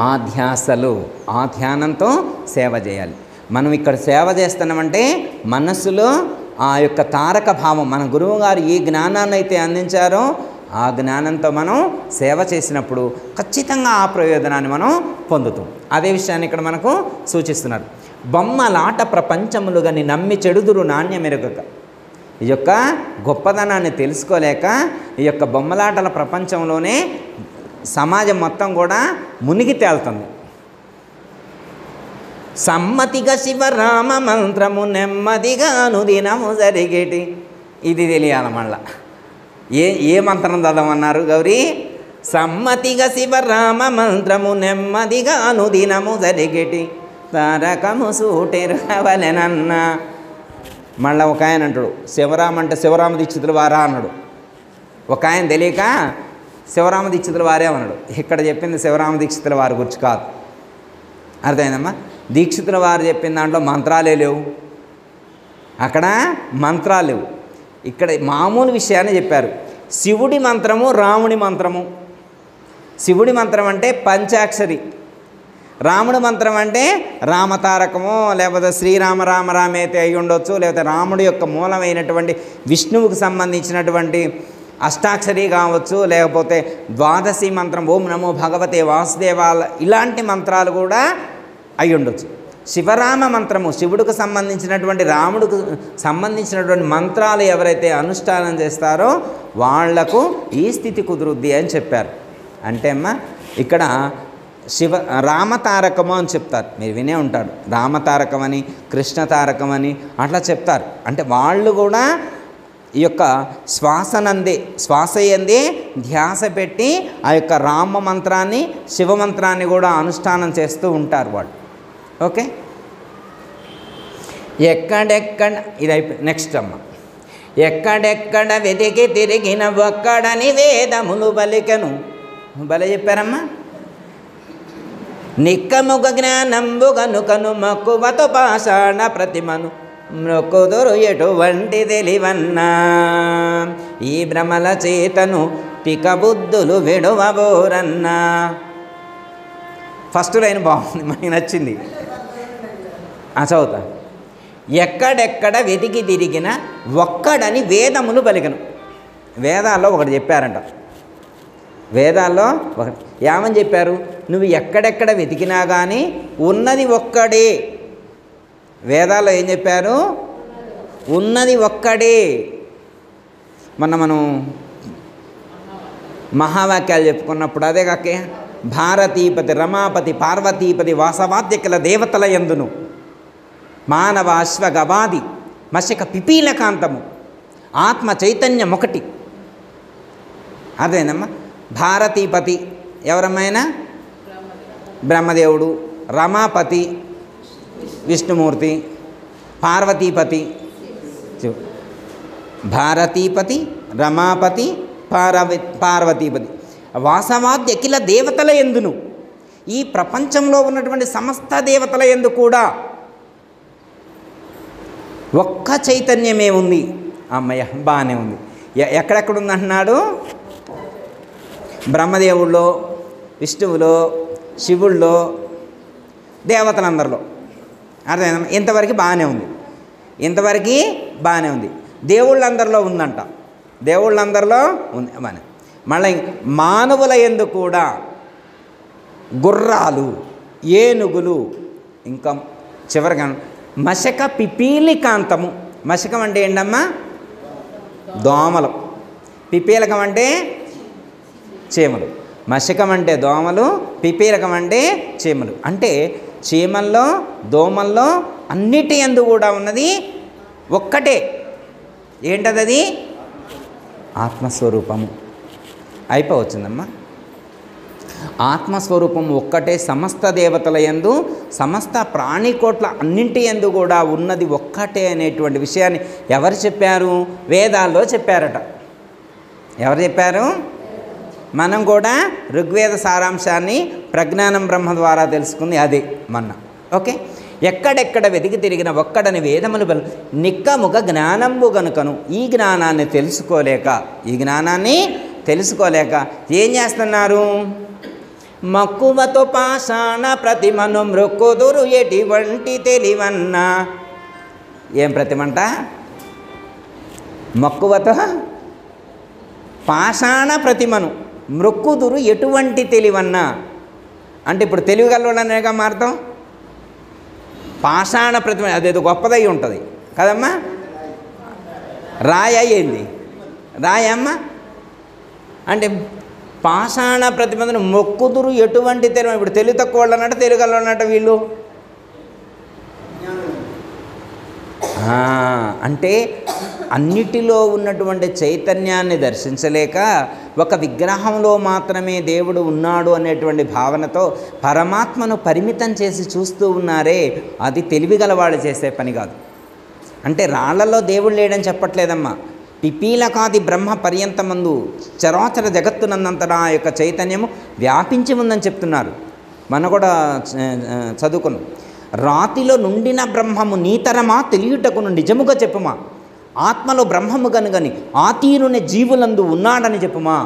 ఆ ధ్యాసలు, ఆ ధ్యానంతో సేవ చేయాలి. మనం ఇక్కడ సేవ చేస్తున్నామంటే మనస్సులో ఆ యొక్క తారక భావం, మన గురువుగారు ఏ జ్ఞానాన్ని అయితే అందించారో ఆ జ్ఞానంతో మనం సేవ చేసినప్పుడు ఖచ్చితంగా ఆ ప్రయోజనాన్ని మనం పొందుతాం. అదే విషయాన్ని ఇక్కడ మనకు సూచిస్తున్నారు. బొమ్మలాట ప్రపంచములుగని నమ్మి చెడుదురు నాణ్యమెరుగక. ఈ యొక్క గొప్పదనాన్ని తెలుసుకోలేక ఈ యొక్క బొమ్మలాటల ప్రపంచంలోనే సమాజం మొత్తం కూడా మునిగి తేలుతుంది. సమ్మతిగా శివరామ మంత్రము నెమ్మదిగా అనుదినము జరిగేటి. ఇది తెలియాలి మళ్ళా. ఏ మంత్రం చదవమన్నారు గౌరీ? సమ్మతిగా శివరామ మంత్రము నెమ్మదిగా అనుదినము జరిగేటి తారకము సూటెరవలెనన్న. మళ్ళీ ఒక ఆయన అంటాడు శివరామ అంటే శివరామ దీక్షితులు వారా అన్నాడు. ఒక ఆయన తెలియక శివరామ దీక్షితులు వారేమన్నాడు. ఇక్కడ చెప్పింది శివరామ దీక్షితుల వారి గురించి కాదు. అర్థమైందమ్మా? దీక్షితుల వారు చెప్పిన దాంట్లో మంత్రాలే లేవు, అక్కడ మంత్రాలు లేవు. ఇక్కడ మామూలు విషయాన్ని చెప్పారు. శివుడి మంత్రము, రాముడి మంత్రము. శివుడి మంత్రం అంటే పంచాక్షరి, రాముడి మంత్రం అంటే రామతారకము, లేకపోతే శ్రీరామ రామ రామేతే అయి ఉండొచ్చు, లేకపోతే రాముడి యొక్క మూలమైనటువంటి విష్ణువుకు సంబంధించినటువంటి అష్టాక్షరి కావచ్చు, లేకపోతే ద్వాదశి మంత్రం ఓం నమో భగవతే వాసుదేవాల, ఇలాంటి మంత్రాలు కూడా అయి ఉండొచ్చు. శివరామ మంత్రము శివుడికి సంబంధించినటువంటి, రాముడికి సంబంధించినటువంటి మంత్రాలు ఎవరైతే అనుష్ఠానం చేస్తారో వాళ్లకు ఈ స్థితి కుదురుద్ది అని చెప్పారు. అంటే అమ్మ ఇక్కడ రామతారకము అని చెప్తారు, మీరు వినే ఉంటారు. రామతారకం అని, కృష్ణతారకం అని అట్లా చెప్తారు. అంటే వాళ్ళు కూడా ఈ యొక్క శ్వాసయందే ధ్యాస పెట్టి ఆ యొక్క రామ మంత్రాన్ని, శివమంత్రాన్ని కూడా అనుష్ఠానం చేస్తూ ఉంటారు వాళ్ళు. ఓకే, ఎక్కడెక్కడ ఇది అయిపోయి నెక్స్ట్ అమ్మ. ఎక్కడెక్కడ వెతికి తిరిగిన ఒక్కడని వేదములు బలికెను. భలే చెప్పారమ్మా. నిక్కముగ జ్ఞానంబు గనుకను మక్కువతో పాషాణ ప్రతిమను మృక్కుదురు ఎటువంటి తెలివన్నా ఈ భ్రమల చేతను పికబుద్ధులు విడువబోరన్నా. ఫస్ట్ లైన్ బాగుంది, మనకి నచ్చింది. చదువుతా. ఎక్కడెక్కడ వెతికి తిరిగిన ఒక్కడని వేదములు పలికను. వేదాల్లో ఒకటి చెప్పారంట. వేదాల్లో ఒకటి ఏమని చెప్పారు? నువ్వు ఎక్కడెక్కడ వెతికినా కానీ ఉన్నది ఒక్కడే. వేదాల్లో ఏం చెప్పారు? ఉన్నది ఒక్కడే. మనం మహావాక్యాలు చెప్పుకున్నప్పుడు అదే కాకే భారతీపతి రమాపతి పార్వతీపతి వాసవాద్యకల దేవతల యందును మానవ అశ్వగవాది మశక పిపీలకాంతము ఆత్మ చైతన్యం ఒకటి. అదేనమ్మా. భారతీపతి ఎవరమ్మైనా? బ్రహ్మదేవుడు. రమాపతి విష్ణుమూర్తి. పార్వతీపతి భారతీపతి రమాపతి పార్వతీపతి వాసవాద్య అఖిల దేవతల యందును, ఈ ప్రపంచంలో ఉన్నటువంటి సమస్త దేవతల యందు కూడా ఒక్క చైతన్యమే ఉంది. అమ్మయ్య బాగానే ఉంది. ఎక్కడెక్కడ ఉందంటున్నాడు? బ్రహ్మదేవుల్లో, విష్ణువులో, శివుల్లో, దేవతలందరిలో. అర్థం ఇంతవరకు బాగానే ఉంది. ఇంతవరకు బాగానే ఉంది. దేవుళ్ళందరిలో ఉందంట. దేవుళ్ళందరిలో ఉంది బాగానే. మళ్ళీ మానవుల యందు కూడా గుర్రాలు, ఏనుగులు, ఇంకా చివరిగా మశక పిపీలికాంతము. మశకం అంటే ఏంటమ్మా? దోమలు. పిపీలకం అంటే చీమలు. మశకం అంటే దోమలు, పిపీలకం అంటే చీమలు. అంటే చీమల్లో, దోమల్లో అన్నిటి యందు కూడా ఉన్నది ఒక్కటే. ఏంటది? ఆత్మస్వరూపము. అయిపోవచ్చిందమ్మా. ఆత్మస్వరూపం ఒక్కటే. సమస్త దేవతల యందు, సమస్త ప్రాణికోట్ల అన్నింటి యందు కూడా ఉన్నది ఒక్కటే అనేటువంటి విషయాన్ని ఎవరు చెప్పారు? వేదాల్లో చెప్పారట. ఎవరు చెప్పారు? మనం కూడా ఋగ్వేద సారాంశాన్ని ప్రజ్ఞానం బ్రహ్మ ద్వారా తెలుసుకుంది అదే మన్న. ఓకే, ఎక్కడెక్కడ వెతికి తిరిగిన ఒక్కడని వేదములు నిక్కముగ జ్ఞానంబు గనుకను. ఈ జ్ఞానాన్ని తెలుసుకోలేక ఏం చేస్తున్నారు? మక్కువతో పాషాణ ప్రతిమను మృక్కుదురు ఎటువంటి తెలివన్నా. ఏం ప్రతిమంట? మక్కువతో పాషాణ ప్రతిమను మృక్కుదురు ఎటువంటి తెలివన్నా. అంటే ఇప్పుడు తెలివిగలవాడనేగా అర్థం. పాషాణ ప్రతిమ అదేదో గొప్పదై ఉంటుంది కదమ్మా. రాయ ఏంది? రాయమ్మ అంటే పాషాణ ప్రతిమను మొక్కుదురు ఎటువంటి తెలివి. ఇప్పుడు తెలివి తక్కువ వాళ్ళు అన్నట్టు తెలివిగలవాళ్ళు అన్నట్టు వీళ్ళు. అంటే అన్నిటిలో ఉన్నటువంటి చైతన్యాన్ని దర్శించలేక ఒక విగ్రహంలో మాత్రమే దేవుడు ఉన్నాడు అనేటువంటి భావనతో పరమాత్మను పరిమితం చేసి చూస్తూ ఉన్నారే, అది తెలివిగలవాడు చేసే పని కాదు. అంటే రాళ్లలో దేవుడు లేడని చెప్పట్లేదమ్మా. పిపీలకాది బ్రహ్మ పర్యంతమందు చరాచర జగత్తునందంతటా ఆ యొక్క చైతన్యము వ్యాపించి ఉందని చెప్తున్నారు. మనం కూడా చదువుకున్నాం. రాతిలో నుండిన బ్రహ్మము నీతరమా తెలియుటకును నిజముగా చెప్పుమా. ఆత్మలో బ్రహ్మము కనుగని ఆతీరుని జీవులందు ఉన్నాడని చెప్పుమా.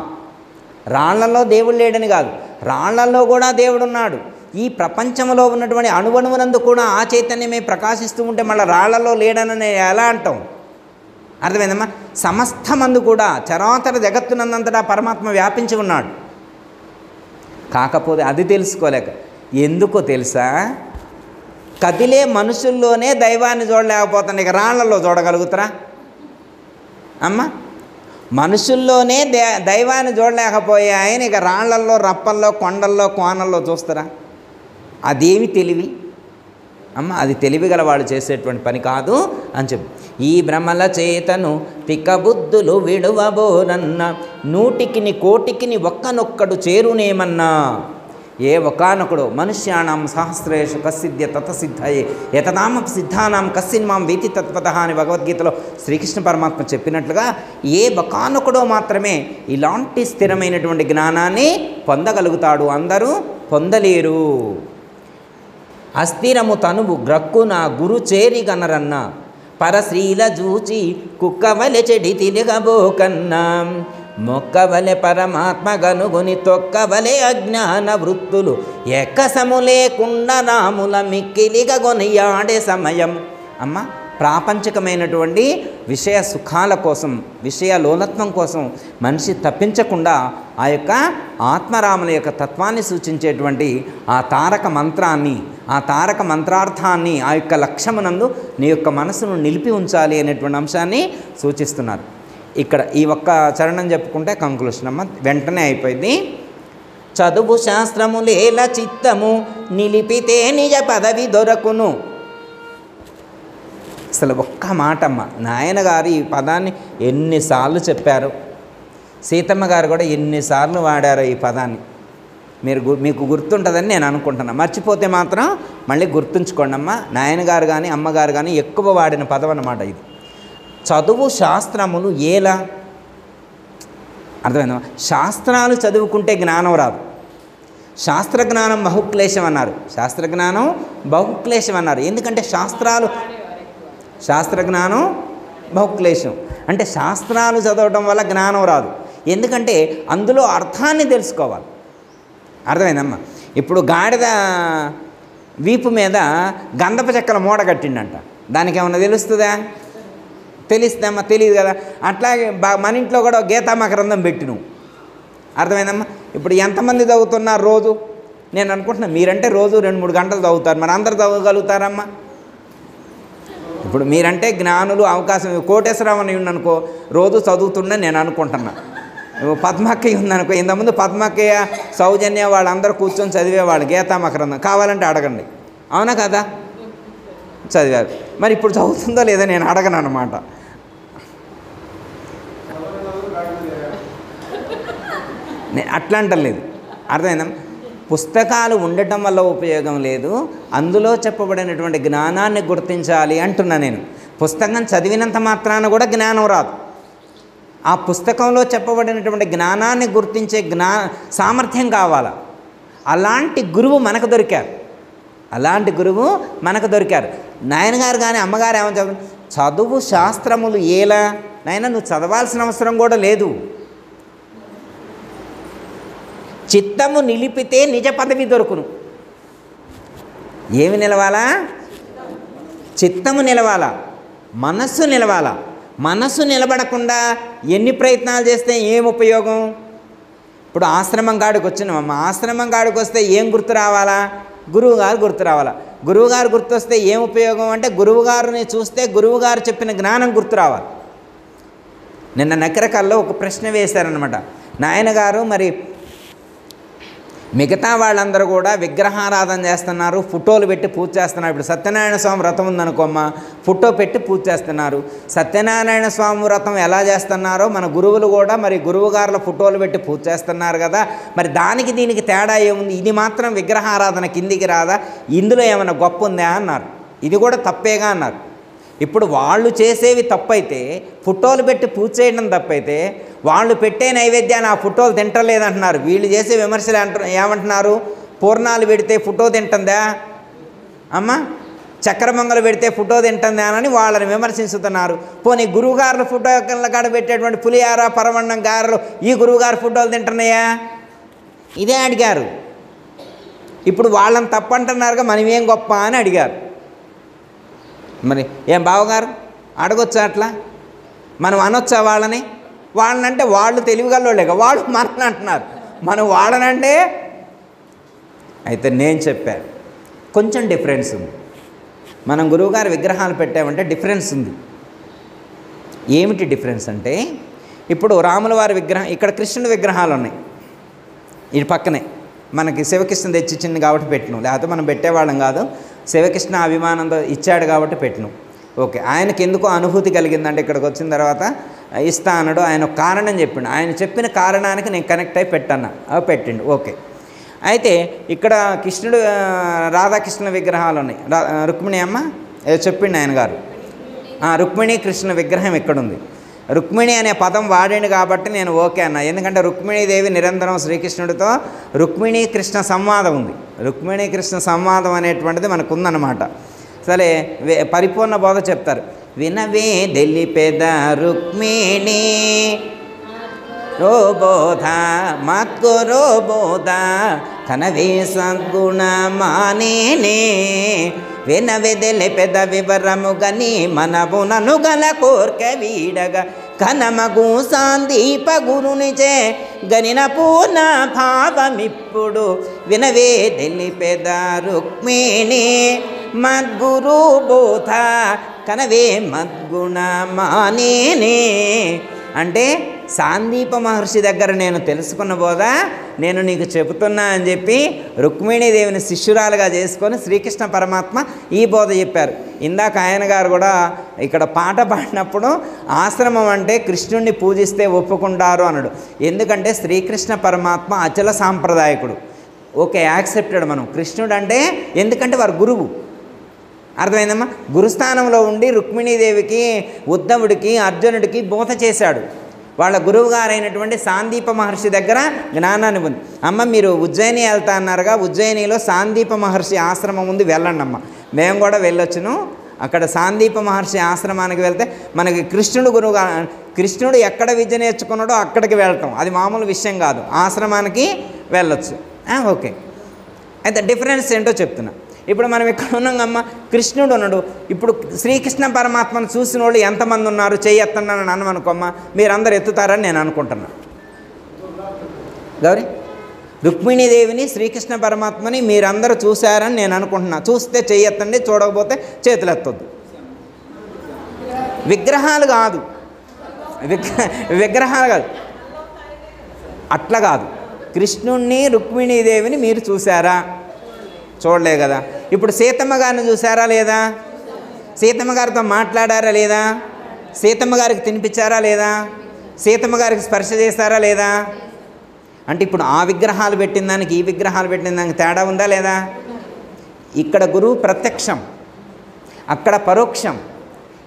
రాళ్లలో దేవుడు లేడని కాదు, రాళ్లలో కూడా దేవుడు ఉన్నాడు. ఈ ప్రపంచంలో ఉన్నటువంటి అణువణువునందు కూడా ఆ చైతన్యమే ప్రకాశిస్తూ ఉంటే మళ్ళీ రాళ్లలో లేడనని ఎలా అంటాం? అర్థమైందమ్మా? సమస్తమందు కూడా చరాచర జగత్తునందంతటా పరమాత్మ వ్యాపించి ఉన్నాడు. కాకపోతే అది తెలుసుకోలేక ఎందుకో తెలుసా? కదిలే మనుషుల్లోనే దైవాన్ని చూడలేకపోతాను, ఇక రాళ్లలో చూడగలుగుతారా అమ్మ? మనుషుల్లోనే దైవాన్ని చూడలేకపోయే ఆయన ఇక రాళ్లల్లో, రప్పల్లో, కొండల్లో, కోనల్లో చూస్తారా? అదేమి తెలివి అమ్మ? అది తెలివి గల వాళ్ళు చేసేటువంటి పని కాదు అని చెప్పు. ఈ భ్రమల చేతను తిక్కబుద్ధులు విడువబోరన్న నూటికిని కోటికిని ఒక్కనొక్కడు చేరునేమన్నా. ఏ ఒకానొకడు మనుష్యాణం సహస్రేషు కసిద్య తతసిద్ధయే యతనామ సిద్ధానాం కస్సిన్మాం వీతి తత్వత అని భగవద్గీతలో శ్రీకృష్ణ పరమాత్మ చెప్పినట్లుగా ఏ ఒకానొకడో మాత్రమే ఇలాంటి స్థిరమైనటువంటి జ్ఞానాన్ని పొందగలుగుతాడు, అందరూ పొందలేరు. అస్థిరము తనువు గ్రక్కున గురు చేరి గనరన్న పరశ్రీల జూచి కుక్కవలె చెడి తిరగబోకన్నా. మొక్కవలె పరమాత్మ గనుగుని తొక్కవలే అజ్ఞాన వృత్తులు ఎక్కసము లేకుండా రాముల మిక్కిలిగా కొనియాడే సమయం. అమ్మ, ప్రాపంచికమైనటువంటి విషయ సుఖాల కోసం, విషయ లోలత్వం కోసం మనిషి తప్పించకుండా ఆ యొక్క ఆత్మరాముల యొక్క తత్వాన్ని సూచించేటువంటి ఆ తారక మంత్రాన్ని, ఆ తారక మంత్రార్థాన్ని, ఆ యొక్క లక్ష్యమునందు నీ యొక్క మనసును నిలిపి ఉంచాలి అనేటువంటి అంశాన్ని సూచిస్తున్నారు. ఇక్కడ ఈ ఒక్క చరణం చెప్పుకుంటే కంక్లూషన్ అమ్మ, వెంటనే అయిపోయింది. చదువు శాస్త్రములేల చిత్తము నిలిపితే నిజ పదవి దొరకును. అసలు ఒక్క మాటమ్మ, నాయన గారు ఈ పదాన్ని ఎన్నిసార్లు చెప్పారు, సీతమ్మ గారు కూడా ఎన్నిసార్లు వాడారో ఈ పదాన్ని. మీకు గుర్తుంటుందని నేను అనుకుంటున్నాను. మర్చిపోతే మాత్రం మళ్ళీ గుర్తుంచుకోండి అమ్మ. నాయనగారు కానీ అమ్మగారు కానీ ఎక్కువ వాడిన పదం అన్నమాట ఇది. చదువు శాస్త్రములు ఏలా అర్థమైందా? శాస్త్రాలు చదువుకుంటే జ్ఞానం రాదు. శాస్త్రజ్ఞానం బహుక్లేశం అన్నారు. శాస్త్రజ్ఞానం బహుక్లేశం అన్నారు. ఎందుకంటే శాస్త్రజ్ఞానం బహుక్లేశం అంటే శాస్త్రాలు చదవటం వల్ల జ్ఞానం రాదు. ఎందుకంటే అందులో అర్థాన్ని తెలుసుకోవాలి. అర్థమైందమ్మా? ఇప్పుడు గాడిద వీపు మీద గంధపు చెక్కల మూట కట్టిండంట, దానికి ఏమన్నా తెలుస్తుందా? తెలిస్తేమ్మా? తెలియదు కదా. అట్లాగే మన ఇంట్లో కూడా గీతామ గ్రంథం పెట్టి నువ్వు, అర్థమైందమ్మా? ఇప్పుడు ఎంతమంది చదువుతున్నారు రోజు? నేను అనుకుంటున్నాను మీరంటే రోజు 2-3 గంటలు చదువుతారు, మరి అందరు చదవగలుగుతారమ్మా? ఇప్పుడు మీరంటే జ్ఞానులు, అవకాశం. కోటేశ్వరరావు ఉందనుకో, రోజు చదువుతుండే నేను అనుకుంటున్నా. పద్మక్కయ్య ఉందనుకో, ఇంతకుముందు పద్మక్కయ్య, సౌజన్య వాళ్ళందరూ కూర్చొని చదివేవాళ్ళు గీతామ గ్రంథం. కావాలంటే అడగండి, అవునా కదా? చదివారు. మరి ఇప్పుడు చదువుతుందో లేదో నేను అడగను అన్నమాట. నేను అట్లా అంటలేదు, అర్థమైందా? పుస్తకాలు ఉండటం వల్ల ఉపయోగం లేదు, అందులో చెప్పబడినటువంటి జ్ఞానాన్ని గుర్తించాలి అంటున్నా నేను. పుస్తకం చదివినంత మాత్రాన కూడా జ్ఞానం రాదు. ఆ పుస్తకంలో చెప్పబడినటువంటి జ్ఞానాన్ని గుర్తించే సామర్థ్యం కావాలా. అలాంటి గురువు మనకు దొరికారు. నాయనగారు కానీ అమ్మగారు ఏమని చెప్పారు, చదువు శాస్త్రములు ఏలా నాయన, నువ్వు చదవాల్సిన అవసరం కూడా లేదు. చిత్తము నిలిపితే నిజ పదవి దొరుకును. ఏమి నిలవాలా? చిత్తము నిలవాలా, మనస్సు నిలవాలా. మనస్సు నిలబడకుండా ఎన్ని ప్రయత్నాలు చేస్తే ఏం ఉపయోగం? ఇప్పుడు ఆశ్రమం కాడికి వచ్చినామమ్మ, ఆశ్రమం కాడికి వస్తే ఏం గుర్తు రావాలా? గురువుగారు గుర్తు రావాలా. గురువుగారు గుర్తొస్తే ఏం ఉపయోగం అంటే, గురువుగారిని చూస్తే గురువుగారు చెప్పిన జ్ఞానం గుర్తు రావాలి. నిన్న నకరకల్లో ఒక ప్రశ్న వేశారనమాట. నాయనగారు మరి మిగతా వాళ్ళందరూ కూడా విగ్రహారాధన చేస్తున్నారు, ఫోటోలు పెట్టి పూజ చేస్తున్నారు. ఇప్పుడు సత్యనారాయణ స్వామి వ్రతం ఉందనుకోమ్మా, ఫోటో పెట్టి పూజ చేస్తున్నారు. సత్యనారాయణ స్వామి వ్రతం ఎలా చేస్తున్నారో మన గురువులు కూడా మరి గురువుగారుల ఫోటోలు పెట్టి పూజ చేస్తున్నారు కదా. మరి దానికి దీనికి తేడా ఏముంది? ఇది మాత్రం విగ్రహారాధన కిందికి రాదా? ఇందులో ఏమైనా గొప్ప ఉందా అన్నారు. ఇది కూడా తప్పేగా అన్నారు. ఇప్పుడు వాళ్ళు చేసేవి తప్పైతే, ఫోటోలు పెట్టి పూజ చేయడం తప్పైతే, వాళ్ళు పెట్టే నైవేద్యాన్ని ఆ ఫోటోలు తింటలేదంటున్నారు. వీళ్ళు చేసే విమర్శలు ఏమంటున్నారు? పూర్ణాలు పెడితే ఫోటో తింటుందా అమ్మ, చక్కెర పొంగలు పెడితే ఫోటో తింటుందా అని వాళ్ళని విమర్శిస్తున్నారు. పోనీ గురువుగారుల ఫోటో కాడ పెట్టేటువంటి పులిహార, పరమన్నం, గారెలు ఈ గురువుగారు ఫోటోలు తింటున్నాయా? ఇదే అడిగారు. ఇప్పుడు వాళ్ళని తప్పంటున్నారుగా, మనమేం గొప్ప అని అడిగారు. మరి ఏం బావగారు అడగొచ్చా? అట్లా మనం అనొచ్చా వాళ్ళని? వాళ్ళనంటే వాళ్ళు తెలివిగల్లోలేక వాళ్ళు మనల్ని అంటున్నారు, మనం వాళ్ళనంటే. అయితే నేను చెప్పాను, కొంచెం డిఫరెన్స్ ఉంది. మనం గురువుగారి విగ్రహాలు పెట్టామంటే డిఫరెన్స్ ఉంది. ఏమిటి డిఫరెన్స్ అంటే, ఇప్పుడు రాముల వారి విగ్రహం, ఇక్కడ కృష్ణుడి విగ్రహాలు ఉన్నాయి. ఇది పక్కనే మనకి శివకృష్ణ తెచ్చిచ్చింది కాబట్టి పెట్టినాం, లేకపోతే మనం పెట్టేవాళ్ళం కాదు. శివకృష్ణ అభిమానంతో ఇచ్చాడు కాబట్టి పెట్టినాం. ఓకే, ఆయనకి ఎందుకో అనుభూతి కలిగిందంటే ఇక్కడికి వచ్చిన తర్వాత ఇస్తా అన్నాడు. ఆయన ఒక కారణం చెప్పిండు. ఆయన చెప్పిన కారణానికి నేను కనెక్ట్ అయి పెట్టిండు. ఓకే, అయితే ఇక్కడ కృష్ణుడు రాధాకృష్ణ విగ్రహాలు ఉన్నాయి. రుక్మిణి అమ్మ చెప్పిండు ఆయన గారు. రుక్మిణి కృష్ణ విగ్రహం ఎక్కడుంది? రుక్మిణి అనే పదం వాడిండు కాబట్టి నేను ఓకే అన్నా. ఎందుకంటే రుక్మిణీదేవి నిరంతరం శ్రీకృష్ణుడితో రుక్మిణీ కృష్ణ సంవాదం ఉంది. రుక్మిణీ కృష్ణ సంవాదం అనేటువంటిది మనకు ఉందన్నమాట. సరే, పరిపూర్ణ బోధ చెప్తారు. వినవే ఢిల్లీ పెద రుక్మిణి రో బోధ మత్కో బోధ కనవే సద్గుణ మానేనే వినవే ఢిల్లీ పెద వివరము గని మనబునను గల కోర్క వీడగా కనమగు సాందీప గురునిచే గనిన పూర్ణ భావమిప్పుడు వినవే ఢిల్లీ పెద రుక్మిణి మద్గురు బోధ కనవే మద్గుణ మానేనే. అంటే సాందీప మహర్షి దగ్గర నేను తెలుసుకున్న బోధ నేను నీకు చెబుతున్నా అని చెప్పి రుక్మిణీదేవిని శిష్యురాలుగా చేసుకొని శ్రీకృష్ణ పరమాత్మ ఈ బోధ చెప్పారు. ఇందాక ఆయన గారు కూడా ఇక్కడ పాట పాడినప్పుడు ఆశ్రమం అంటే కృష్ణుడిని పూజిస్తే ఒప్పుకుంటారు అన్నాడు. ఎందుకంటే శ్రీకృష్ణ పరమాత్మ అచల సాంప్రదాయకుడు. ఓకే, యాక్సెప్టెడ్ మనం. కృష్ణుడు అంటే ఎందుకంటే వారు గురువు, అర్థమైందమ్మా. గురుస్థానంలో ఉండి రుక్మిణీదేవికి, ఉద్ధవుడికి, అర్జునుడికి బోధ చేశాడు. వాళ్ళ గురువుగారైనటువంటి సాందీప మహర్షి దగ్గర జ్ఞానాన్ని ఉంది. అమ్మ మీరు ఉజ్జయిని వెళ్తా అన్నారుగా, ఉజ్జయినిలో సాందీప మహర్షి ఆశ్రమం ఉంది, వెళ్ళండి అమ్మ. మేము కూడా వెళ్ళొచ్చును. అక్కడ సాందీప మహర్షి ఆశ్రమానికి వెళ్తే మనకి కృష్ణుడు గురువుగా, కృష్ణుడు ఎక్కడ విద్య నేర్చుకున్నాడో అక్కడికి వెళ్ళటం అది మామూలు విషయం కాదు. ఆశ్రమానికి వెళ్ళొచ్చు. ఓకే, అయితే డిఫరెన్స్ ఏంటో చెప్తున్నా. ఇప్పుడు మనం ఇక్కడ ఉన్నాం, కృష్ణుడు ఉన్నాడు. ఇప్పుడు శ్రీకృష్ణ పరమాత్మను చూసిన వాళ్ళు ఎంతమంది ఉన్నారు? చెయ్యి ఎత్తండి అని అనమనుకోమ్మా, మీరందరూ ఎత్తుతారని నేను అనుకుంటున్నా. గౌరీ, రుక్మిణీదేవిని శ్రీకృష్ణ పరమాత్మని మీరందరూ చూశారని నేను అనుకుంటున్నా. చూస్తే చెయ్యి ఎత్తండి, చూడకపోతే చేతులు ఎత్తొద్దు. విగ్రహాలు కాదు, విగ్రహాలు కాదు, అట్లా కాదు. కృష్ణుణ్ణి రుక్మిణీదేవిని మీరు చూసారా? చూడలే కదా. ఇప్పుడు సీతమ్మ గారిని చూసారా లేదా? సీతమ్మ గారితో మాట్లాడారా లేదా? సీతమ్మ గారికి తినిపించారా లేదా? సీతమ్మ గారికి స్పర్శ చేశారా లేదా? అంటే ఇప్పుడు ఆ విగ్రహాలు పెట్టిన దానికి ఈ విగ్రహాలు పెట్టిన దానికి తేడా ఉందా లేదా? ఇక్కడ గురువు ప్రత్యక్షం, అక్కడ పరోక్షం.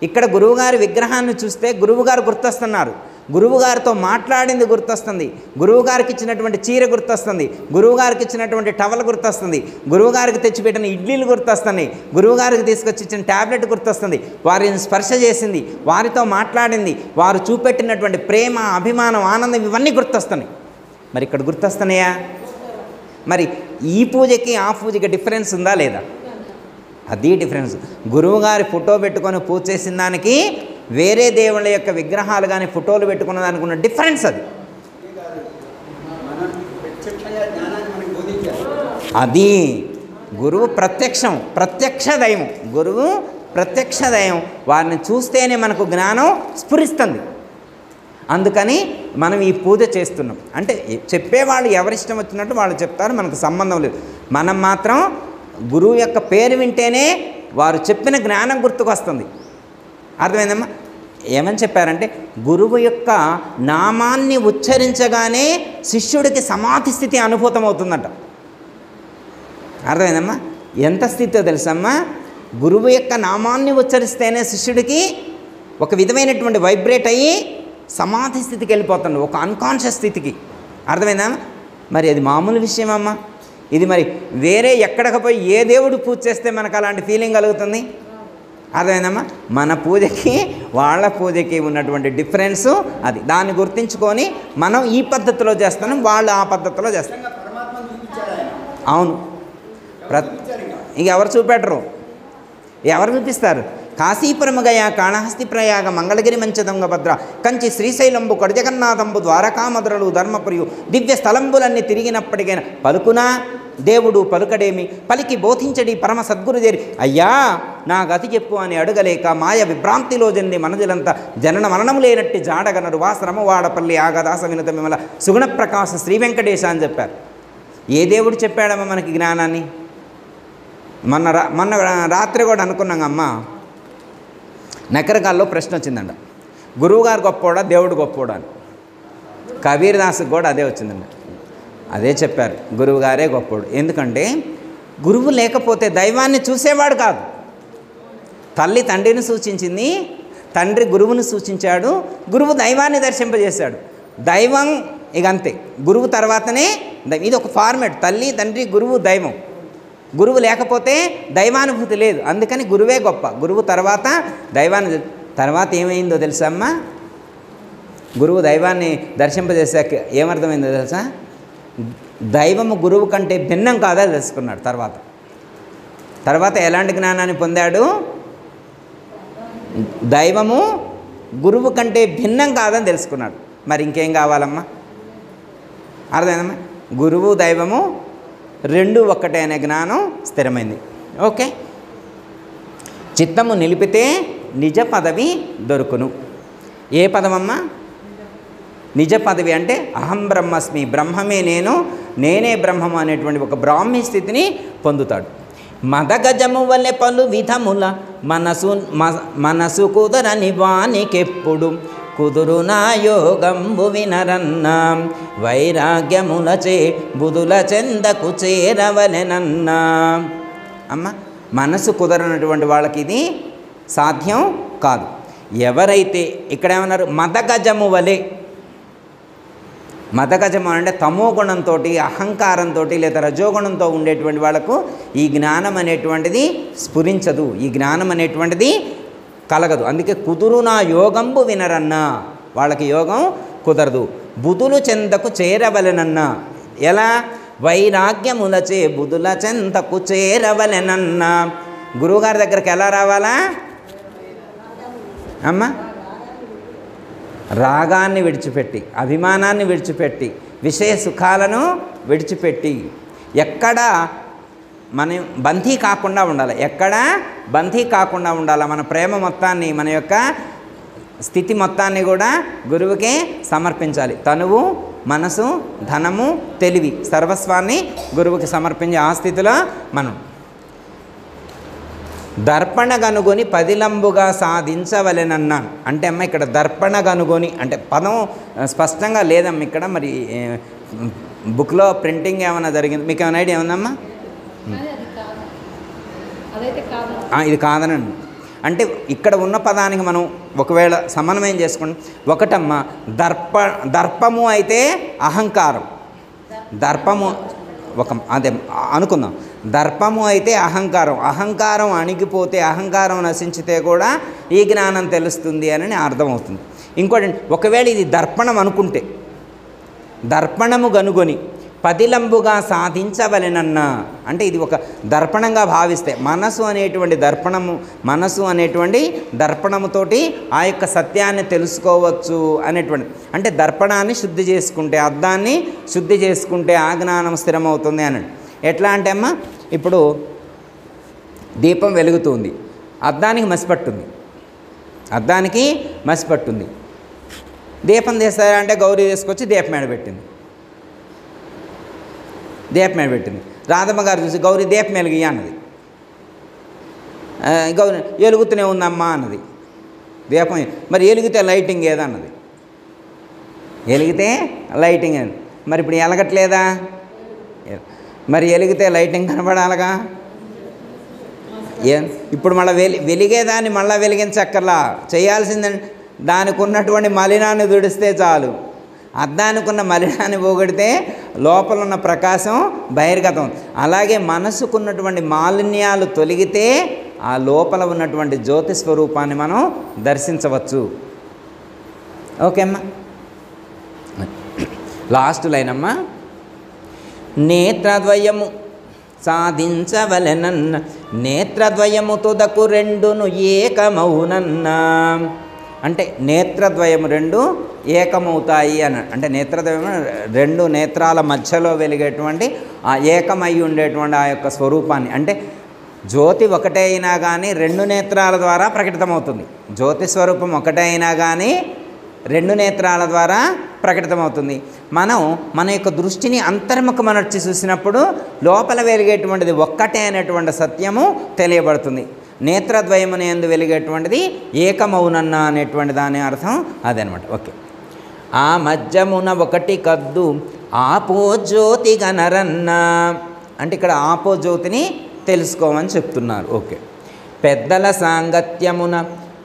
ఇక్కడ గురువుగారి విగ్రహాన్ని చూస్తే గురువుగారు గుర్తొస్తున్నారు. గురువుగారితో మాట్లాడింది గుర్తొస్తుంది, గురువుగారికి ఇచ్చినటువంటి చీర గుర్తొస్తుంది, గురువుగారికి ఇచ్చినటువంటి టవల్ గుర్తొస్తుంది, గురువుగారికి తెచ్చిపెట్టిన ఇడ్లీలు గుర్తొస్తున్నాయి, గురువుగారికి తీసుకొచ్చి ఇచ్చిన ట్యాబ్లెట్ గుర్తొస్తుంది, వారిని స్పర్శ చేసింది, వారితో మాట్లాడింది, వారు చూపెట్టినటువంటి ప్రేమ, అభిమానం, ఆనందం ఇవన్నీ గుర్తొస్తున్నాయి. మరి ఇక్కడ గుర్తొస్తున్నాయా? మరి ఈ పూజకి ఆ పూజకి డిఫరెన్స్ ఉందా లేదా? అది డిఫరెన్స్. గురువుగారి ఫోటో పెట్టుకొని పూజ చేసిన దానికి, వేరే దేవుళ్ళ యొక్క విగ్రహాలు కానీ ఫోటోలు పెట్టుకున్న దానికి ఉన్న డిఫరెన్స్ అది. అది గురువు ప్రత్యక్ష దైవం. గురువు ప్రత్యక్ష దైవం. వారిని చూస్తేనే మనకు జ్ఞానం స్ఫురిస్తుంది. అందుకని మనం ఈ పూజ చేస్తున్నాం. అంటే చెప్పేవాళ్ళు ఎవరిష్టం వచ్చినట్టు వాళ్ళు చెప్తారు, మనకు సంబంధం లేదు. మనం మాత్రం గురువు యొక్క పేరు వింటేనే వారు చెప్పిన జ్ఞానం గుర్తుకొస్తుంది. అర్థమైందమ్మా? ఏమని చెప్పారంటే, గురువు యొక్క నామాన్ని ఉచ్చరించగానే శిష్యుడికి సమాధి స్థితి అనుభూతం అవుతుందట. అర్థమైందమ్మా? ఎంత స్థితితో తెలుసమ్మా? గురువు యొక్క నామాన్ని ఉచ్చరిస్తేనే శిష్యుడికి ఒక విధమైనటువంటి వైబ్రేట్ అయ్యి సమాధి స్థితికి వెళ్ళిపోతాడు, ఒక అన్కాన్షియస్ స్థితికి. అర్థమైందా? మరి అది మామూలు విషయమమ్మా. ఇది మరి వేరే ఎక్కడికి పోయి ఏ దేవుడు పూజ చేస్తే మనకు అలాంటి ఫీలింగ్ కలుగుతుంది? అర్థమైందమ్మా? మన పూజకి వాళ్ళ పూజకి ఉన్నటువంటి డిఫరెన్సు అది. దాన్ని గుర్తించుకొని మనం ఈ పద్ధతిలో చేస్తున్నాం, వాళ్ళు ఆ పద్ధతిలో చేస్తాం. అవును. ఇంక ఎవరు చూపెట్టరు, ఎవరు చూపిస్తారు? కాశీపురము గయా కాళహస్తి ప్రయాగ మంగళగిరి మంచదంగ భద్ర కంచి శ్రీశైలంబు కడజగన్నాథంబు ద్వారకామధురలు ధర్మపురియు దివ్య స్థలంబులన్నీ తిరిగినప్పటికైనా పలుకునా దేవుడు పలుకడేమి, పలికి బోధించడి పరమ సద్గురుదేరి అయ్యా నా గతి చెప్పు అని అడగలేక మాయ విభ్రాంతిలో జన్ని మనజులంతా జనన మరణము లేనట్టి జాడగనరు వాసరము వాడపల్లి ఆగదాస వినత విమల సుగుణప్రకాశ శ్రీ వెంకటేశ అని చెప్పారు. ఏ దేవుడు చెప్పాడమ్మా మనకి జ్ఞానాన్ని? మొన్న రాత్రి కూడా అనుకున్నాం అమ్మా, నకరకాల్లో ప్రశ్న వచ్చిందంట, గురువుగారు గొప్పోడా దేవుడు గొప్పోడా అని. కబీర్ దాస్కి కూడా అదే వచ్చిందండి. అదే చెప్పారు, గురువుగారే గొప్పోడు. ఎందుకంటే గురువు లేకపోతే దైవాన్ని చూసేవాడు కాదు. తల్లి తండ్రిని సూచించింది, తండ్రి గురువుని సూచించాడు, గురువు దైవాన్ని దర్శింపజేశాడు. దైవం ఇక అంతే, గురువు తర్వాతనే ఇది ఒక ఫార్మేట్. తల్లి, తండ్రి, గురువు, దైవం. గురువు లేకపోతే దైవానుభూతి లేదు. అందుకని గురువే గొప్ప. గురువు తర్వాత దైవాన్ని. తర్వాత ఏమైందో తెలుసా అమ్మా? గురువు దైవాన్ని దర్శింపజేశాక ఏమర్థమైందో తెలుసా? దైవము గురువు కంటే భిన్నం కాదా తెలుసుకున్నాడు. తర్వాత ఎలాంటి జ్ఞానాన్ని పొందాడు? దైవము గురువు కంటే భిన్నం కాదని తెలుసుకున్నాడు. మరి ఇంకేం కావాలమ్మా? అర్థమైందమ్మా? గురువు దైవము రెండు ఒక్కటే అనే జ్ఞానం స్థిరమైంది. ఓకే. చిత్తము నిలిపితే నిజ పదవి దొరుకును. ఏ పదమమ్మా? నిజ పదవి అంటే అహం బ్రహ్మస్మి, బ్రహ్మమే నేను, నేనే బ్రహ్మము అనేటువంటి ఒక బ్రాహ్మీ స్థితిని పొందుతాడు. మదగజము వలె పలు విధముల మనసు కుదరని వానికెప్పుడు కుదురునా యోగంబు వినరన్నా వైరాగ్యములచే బుధుల చెందకు చేరవలెనన్నా. అమ్మ, మనసు కుదరనటువంటి వాళ్ళకి ఇది సాధ్యం కాదు. ఎవరైతే ఇక్కడ ఏమన్నారు? మదగజము వలె. మదగజము అంటే తమో గుణంతో, అహంకారంతో లేదా రజోగుణంతో ఉండేటువంటి వాళ్ళకు ఈ జ్ఞానం అనేటువంటిది స్ఫురించదు, ఈ జ్ఞానం అనేటువంటిది కలగదు. అందుకే కుదురునా యోగంబు వినరన్నా, వాళ్ళకి యోగం కుదరదు. బుధులు చెంతకు చేరవలెనన్నా. ఎలా? వైరాగ్యములచే బుధుల చెంతకు చేరవలెనన్నా. గురువుగారి దగ్గరికి ఎలా రావాలా అమ్మ? రాగాన్ని విడిచిపెట్టి, అభిమానాన్ని విడిచిపెట్టి, విషయ సుఖాలను విడిచిపెట్టి, ఎక్కడ మనం బంధీ కాకుండా ఉండాలి. ఎక్కడ బంధీ కాకుండా ఉండాలి. మన ప్రేమ మొత్తాన్ని, మన యొక్క స్థితి మొత్తాన్ని కూడా గురువుకే సమర్పించాలి. తనువు, మనసు, ధనము, తెలివి, సర్వస్వాన్ని గురువుకి సమర్పించే ఆ స్థితిలో మనం దర్పణ గనుగొని పదిలంబుగా సాధించవలెనన్నాను. అంటే అమ్మ ఇక్కడ దర్పణ గనుగొని అంటే పదం స్పష్టంగా లేదమ్మ ఇక్కడ. మరి బుక్లో ప్రింటింగ్ ఏమైనా జరిగింది? మీకు ఏమైనా ఐడియా ఉందమ్మా? ఇది కాదనండి. అంటే ఇక్కడ ఉన్న పదానికి మనం ఒకవేళ సమన్వయం చేసుకుంటే, ఒకటమ్మ దర్పము అయితే అహంకారం, దర్పము అదే అనుకుందాం, దర్పము అయితే అహంకారం, అహంకారం అణిగిపోతే, అహంకారం నశించితే కూడా ఈ జ్ఞానం తెలుస్తుంది అని అర్థమవుతుంది. ఇంకోటి, ఒకవేళ ఇది దర్పణం అనుకుంటే, దర్పణము గనుగొని పదిలంబుగా సాధించవలెనన్న, అంటే ఇది ఒక దర్పణంగా భావిస్తే, మనసు అనేటువంటి దర్పణముతోటి ఆ యొక్క సత్యాన్ని తెలుసుకోవచ్చు అనేటువంటి, అంటే దర్పణాన్ని శుద్ధి చేసుకుంటే, అద్దాన్ని శుద్ధి చేసుకుంటే ఆ జ్ఞానం స్థిరమవుతుంది అన్నాడు. ఎట్లా అంటే అమ్మ, ఇప్పుడు దీపం వెలుగుతుంది, అద్దానికి మసిపట్టుంది, దీపం తీస్తారంటే గౌరీ తీసుకొచ్చి దీపం మీద పెట్టింది. రాధమ్మ గారు చూసి గౌరీ దీపం వెలిగి అన్నది. గౌరీ వెలుగుతూనే ఉందమ్మా అన్నది. దీపం మరి వెలిగితే లైటింగ్ ఏదన్నది. వెలిగితే లైటింగ్ అని, మరి ఇప్పుడు వెలగట్లేదా? మరి వెలిగితే లైటింగ్ కనబడాలిగా. ఇప్పుడు మళ్ళీ వెలిగేదాన్ని మళ్ళీ వెలిగించక్కర్లా, చేయాల్సిందండి దానికి ఉన్నటువంటి మలినాన్ని తుడిస్తే చాలు. అద్దానికి ఉన్న మలినాన్ని పోగొడితే లోపల ఉన్న ప్రకాశం బహిర్గతం. అలాగే మనసుకున్నటువంటి మాలిన్యాలు తొలగితే ఆ లోపల ఉన్నటువంటి జ్యోతి స్వరూపాన్ని మనం దర్శించవచ్చు. ఓకే అమ్మా, లాస్ట్ లైన్ అమ్మా. నేత్రద్వయము సాధించవలెనన్న, నేత్రద్వయము తుదకు రెండును ఏకమౌనన్నా, అంటే నేత్రద్వయము రెండు ఏకమవుతాయి అని, అంటే నేత్రద్వయము రెండు నేత్రాల మధ్యలో వెలిగేటువంటి ఆ ఏకమై ఉండేటువంటి ఆ యొక్క స్వరూపాన్ని, అంటే జ్యోతి ఒకటే అయినా కానీ రెండు నేత్రాల ద్వారా ప్రకటితమవుతుంది. జ్యోతి స్వరూపం ఒకటే అయినా కానీ రెండు నేత్రాల ద్వారా ప్రకటితమవుతుంది. మన యొక్క దృష్టిని అంతర్ముఖమనర్చి చూసినప్పుడు లోపల వెలిగేటువంటిది ఒక్కటే అనేటువంటి సత్యము తెలియబడుతుంది. నేత్రద్వయముని యందు వెలిగేటువంటిది ఏకమౌనన్న అనేటువంటి దాని అర్థం అదనమాట. ఓకే, ఆ మధ్యమున ఒకటి కద్దు ఆపో జ్యోతి గనరన్న, అంటే ఇక్కడ ఆపో జ్యోతిని తెలుసుకోమని చెప్తున్నారు. ఓకే, పెద్దల సాంగత్యమున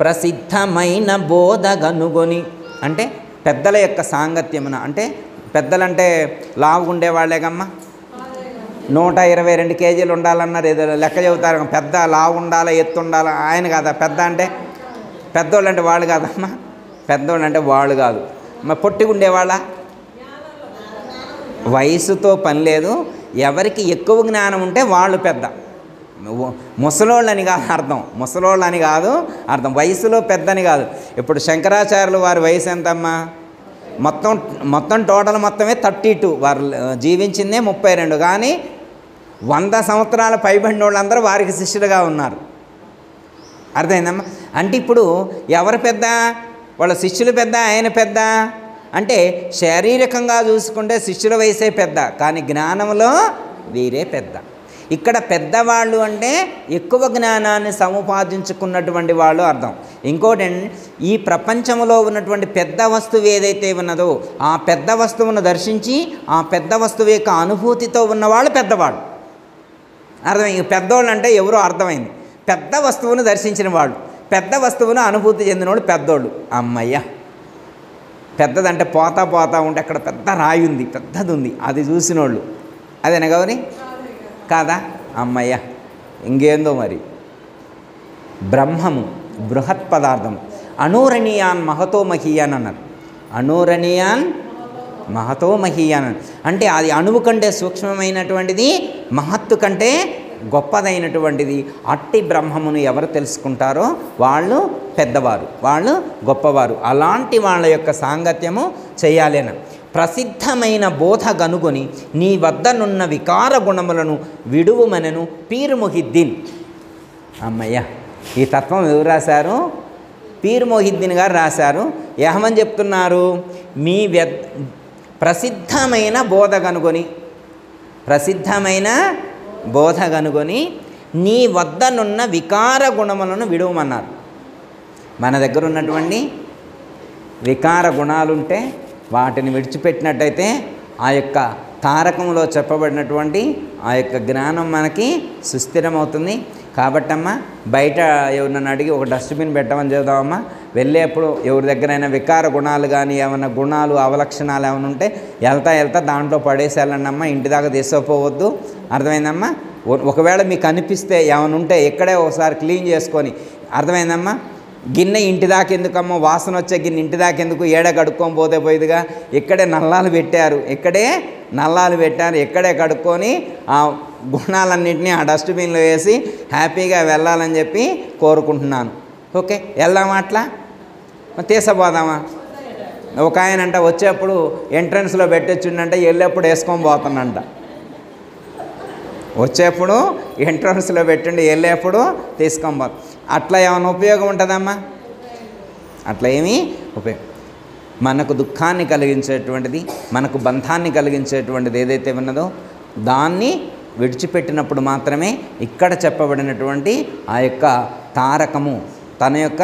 ప్రసిద్ధమైన బోధ గనుగొని, అంటే పెద్దల యొక్క సాంగత్యమున, అంటే పెద్దలంటే లావుగుండేవాళ్ళేగమ్మా, 122 కేజీలు ఉండాలన్నారు, ఏదో లెక్క చెబుతారు. పెద్ద లావు ఉండాలా, ఎత్తు ఉండాలా, ఆయన కాదా పెద్ద అంటే? పెద్దోళ్ళు అంటే వాళ్ళు కాదమ్మా, పెద్దోళ్ళు అంటే వాళ్ళు కాదు. మరి పొట్టిగా ఉండేవాళ్ళ? వయసుతో పని లేదు, ఎవరికి ఎక్కువ జ్ఞానం ఉంటే వాళ్ళు పెద్ద. ముసలోళ్ళని కాదు అర్థం, ముసలోళ్ళని కాదు అర్థం, వయసులో పెద్దని కాదు. ఇప్పుడు శంకరాచార్యులు వారి వయసు ఎంతమ్మా? మొత్తం టోటల్ మొత్తమే 32, వారు జీవించిందే 32, కానీ 100 సంవత్సరాల పైబడిన వాళ్ళందరూ వారికి శిష్యులుగా ఉన్నారు. అర్థమైందమ్మా? అంటే ఇప్పుడు ఎవరు పెద్ద? వాళ్ళ శిష్యులు పెద్ద, ఆయన పెద్ద? అంటే శారీరకంగా చూసుకుంటే శిష్యుల వయసే పెద్ద, కానీ జ్ఞానంలో వీరే పెద్ద. ఇక్కడ పెద్దవాళ్ళు అంటే ఎక్కువ జ్ఞానాన్ని సముపార్జించుకున్నటువంటి వాళ్ళు అర్థం. ఇంకోటి, ఈ ప్రపంచంలో ఉన్నటువంటి పెద్ద వస్తువు ఏదైతే ఉన్నదో ఆ పెద్ద వస్తువును దర్శించి ఆ పెద్ద వస్తువు యొక్క అనుభూతితో ఉన్నవాళ్ళు పెద్దవాళ్ళు. అర్థమైంది? పెద్దోళ్ళు అంటే ఎవరో అర్థమైంది, పెద్ద వస్తువును దర్శించిన వాళ్ళు, పెద్ద వస్తువును అనుభూతి చెందినవాళ్ళు పెద్దోళ్ళు. అమ్మయ్య, పెద్దదంటే పోతా ఉంటే అక్కడ పెద్ద రాయి ఉంది, పెద్దది ఉంది, అది చూసినోళ్ళు. అదేనా గౌరీ? కాదా? అమ్మయ్య, ఇంకేందో మరి. బ్రహ్మము బృహత్ పదార్థం, అనూరణీయాన్ మహతో మహీయాన్ అన్నారు. అనూరణీయాన్ మహతో మహీయాన్ అంటే అది అణువు కంటే సూక్ష్మమైనటువంటిది, మహత్తు కంటే గొప్పదైనటువంటిది. అట్టి బ్రహ్మమును ఎవరు తెలుసుకుంటారో వాళ్ళు పెద్దవారు, వాళ్ళు గొప్పవారు. అలాంటి వాళ్ళ యొక్క సాంగత్యము చేయాలేన. ప్రసిద్ధమైన బోధ గనుగొని నీ వద్దనున్న వికార గుణములను విడువుమనను పీర్ మొహిద్దీన్. అమ్మయ్య, ఈ తత్వం ఎవరు రాశారు? పీర్ మొహిద్దీన్ గారు రాశారు. ఏమని చెప్తున్నారు? మీ ప్రసిద్ధమైన బోధ కనుగొని, ప్రసిద్ధమైన బోధ కనుగొని నీ వద్దనున్న వికార గుణములను విడువమన్నారు. మన దగ్గర ఉన్నటువంటి వికార గుణాలుంటే వాటిని విడిచిపెట్టినట్టయితే ఆ యొక్క తారకంలో చెప్పబడినటువంటి ఆ యొక్క జ్ఞానం మనకి సుస్థిరమవుతుంది. కాబట్టమ్మా బయట ఎవరినైనా అడిగి ఒక డస్ట్బిన్ పెట్టమని చెబుదామమ్మా. వెళ్ళేప్పుడు ఎవరి దగ్గరైనా వికార గుణాలు కానీ ఏమైనా గుణాలు అవలక్షణాలు ఏమైనా ఉంటే వెళ్తా దాంట్లో పడేసి వెళ్ళండమ్మా, ఇంటి దాకా తీసుకుపోవద్దు. అర్థమైందమ్మా? ఒకవేళ మీకు అనిపిస్తే ఏమైనా ఉంటే ఇక్కడే ఒకసారి క్లీన్ చేసుకొని, అర్థమైందమ్మా? గిన్నె ఇంటి దాకా ఎందుకమ్మా, వాసన వచ్చే గిన్నె ఇంటి దాకా ఎందుకు, ఏడే కడుక్కొని పోతే పోయిదిగా. ఇక్కడే నల్లాలు పెట్టారు, ఇక్కడే కడుక్కొని ఆ గుణాలన్నింటినీ ఆ డస్ట్బిన్లో వేసి హ్యాపీగా వెళ్ళాలని చెప్పి కోరుకుంటున్నాను. ఓకే, వెళ్దామా? అట్లా తీసపోదామా? ఒక ఆయన అంట వచ్చేప్పుడు ఎంట్రన్స్లో పెట్టొచ్చిండంట, వెళ్ళేప్పుడు వేసుకొని పోతానంట. వచ్చేప్పుడు ఎంట్రన్స్లో పెట్టండి, వెళ్ళేప్పుడు తీసుకొని పోతాం. అట్లా ఏమైనా ఉపయోగం ఉంటుందమ్మా? అట్లా ఏమీ ఉపయోగం. మనకు దుఃఖాన్ని కలిగించేటువంటిది, మనకు బంధాన్ని కలిగించేటువంటిది ఏదైతే ఉన్నదో దాన్ని విడిచిపెట్టినప్పుడు మాత్రమే ఇక్కడ చెప్పబడినటువంటి ఆ యొక్క తారకము తన యొక్క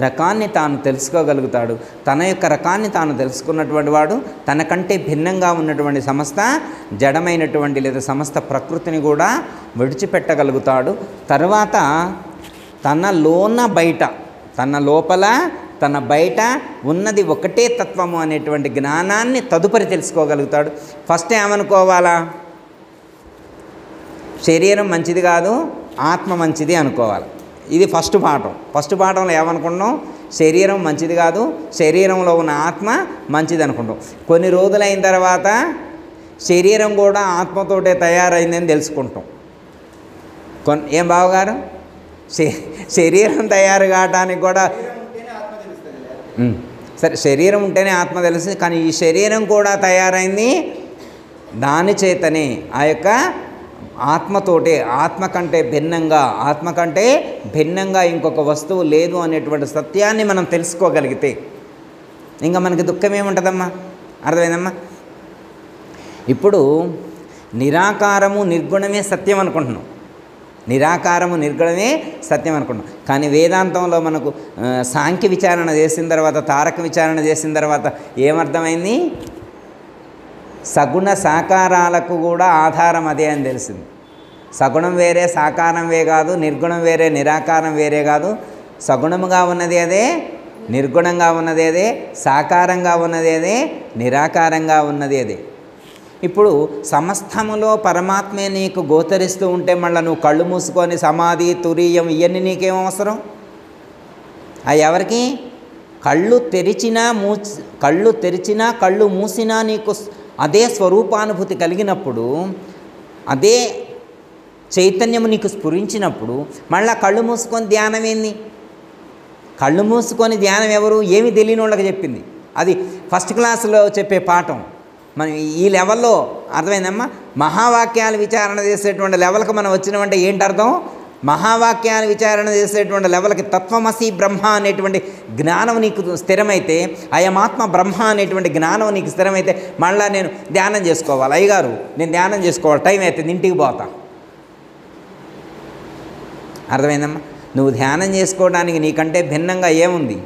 రకాన్ని తాను తెలుసుకోగలుగుతాడు. తన యొక్క రకాన్ని తాను తెలుసుకున్నటువంటి వాడు తనకంటే భిన్నంగా ఉన్నటువంటి సమస్త జడమైనటువంటి లేదా సమస్త ప్రకృతిని కూడా విడిచిపెట్టగలుగుతాడు. తర్వాత తన లోపల తన బయట ఉన్నది ఒకటే తత్వము అనేటువంటి జ్ఞానాన్ని తదుపరి తెలుసుకోగలుగుతాడు. ఫస్ట్ ఏమనుకోవాలా? శరీరం మంచిది కాదు, ఆత్మ మంచిది అనుకోవాలి. ఇది ఫస్ట్ పాఠంలో ఏమనుకున్నాం? శరీరం మంచిది కాదు, శరీరంలో ఉన్న ఆత్మ మంచిది అనుకుంటాం. కొన్ని రోజులైన తర్వాత శరీరం కూడా ఆత్మతోటే తయారైందని తెలుసుకుంటాం. ఏం బావగారు, శరీరం తయారు కావటానికి కూడా సరే, శరీరం ఉంటేనే ఆత్మ తెలుస్తుంది. కానీ ఈ శరీరం కూడా తయారైంది దాని చేతనే, ఆ యొక్క ఆత్మతోటే. ఆత్మ కంటే భిన్నంగా ఇంకొక వస్తువు లేదు అనేటువంటి సత్యాన్ని మనం తెలుసుకోగలిగితే ఇంకా మనకి దుఃఖం ఏముంటుందమ్మా? అర్థమైందమ్మా? ఇప్పుడు నిరాకారము నిర్గుణమే సత్యం అనుకుంటున్నాం. కానీ వేదాంతంలో మనకు సాంఖ్య విచారణ చేసిన తర్వాత, తారక విచారణ చేసిన తర్వాత ఏమర్థమైంది? సగుణ సాకారాలకు కూడా ఆధారం అదే అని తెలిసింది. సగుణం వేరే, సాకారం వే కాదు. నిర్గుణం వేరే, నిరాకారం వేరే కాదు. సగుణముగా ఉన్నది అదే, నిర్గుణంగా ఉన్నది అదే, సాకారంగా ఉన్నది అదే, నిరాకారంగా ఉన్నది అదే. ఇప్పుడు సమస్తములో పరమాత్మే నీకు గోచరిస్తూ ఉంటే మళ్ళీ నువ్వు కళ్ళు మూసుకొని సమాధి, తురీయం ఇవన్నీ నీకేం అవసరం? అవి ఎవరికి? కళ్ళు తెరిచినా కళ్ళు మూసినా నీకు అదే స్వరూపానుభూతి కలిగినప్పుడు, అదే చైతన్యము నీకు స్ఫురించినప్పుడు మళ్ళీ కళ్ళు మూసుకొని ధ్యానం ఏంది? కళ్ళు మూసుకొని ధ్యానం ఎవరు? ఏమి తెలియని వాళ్ళకి చెప్పింది. అది ఫస్ట్ క్లాసులో చెప్పే పాఠం. మనం ఈ లెవెల్లో అర్థమైందమ్మా? మహావాక్యాలు విచారణ చేసేటువంటి లెవెల్కి మనం వచ్చినామంటే ఏంటి అర్థం? మహావాక్యాలు విచారణ చేసేటువంటి లెవెల్కి తత్వమసి బ్రహ్మ అనేటువంటి జ్ఞానం నీకు స్థిరమైతే, అయమాత్మ బ్రహ్మ అనేటువంటి జ్ఞానం నీకు స్థిరమైతే మళ్ళీ నేను ధ్యానం చేసుకోవాలి. అయ్యగారు నేను ధ్యానం చేసుకోవాలి, టైం అవుతుంది, ఇంటికి పోతా. అర్థమైందమ్మా? నువ్వు ధ్యానం చేసుకోవడానికి నీకంటే భిన్నంగా ఏముంది?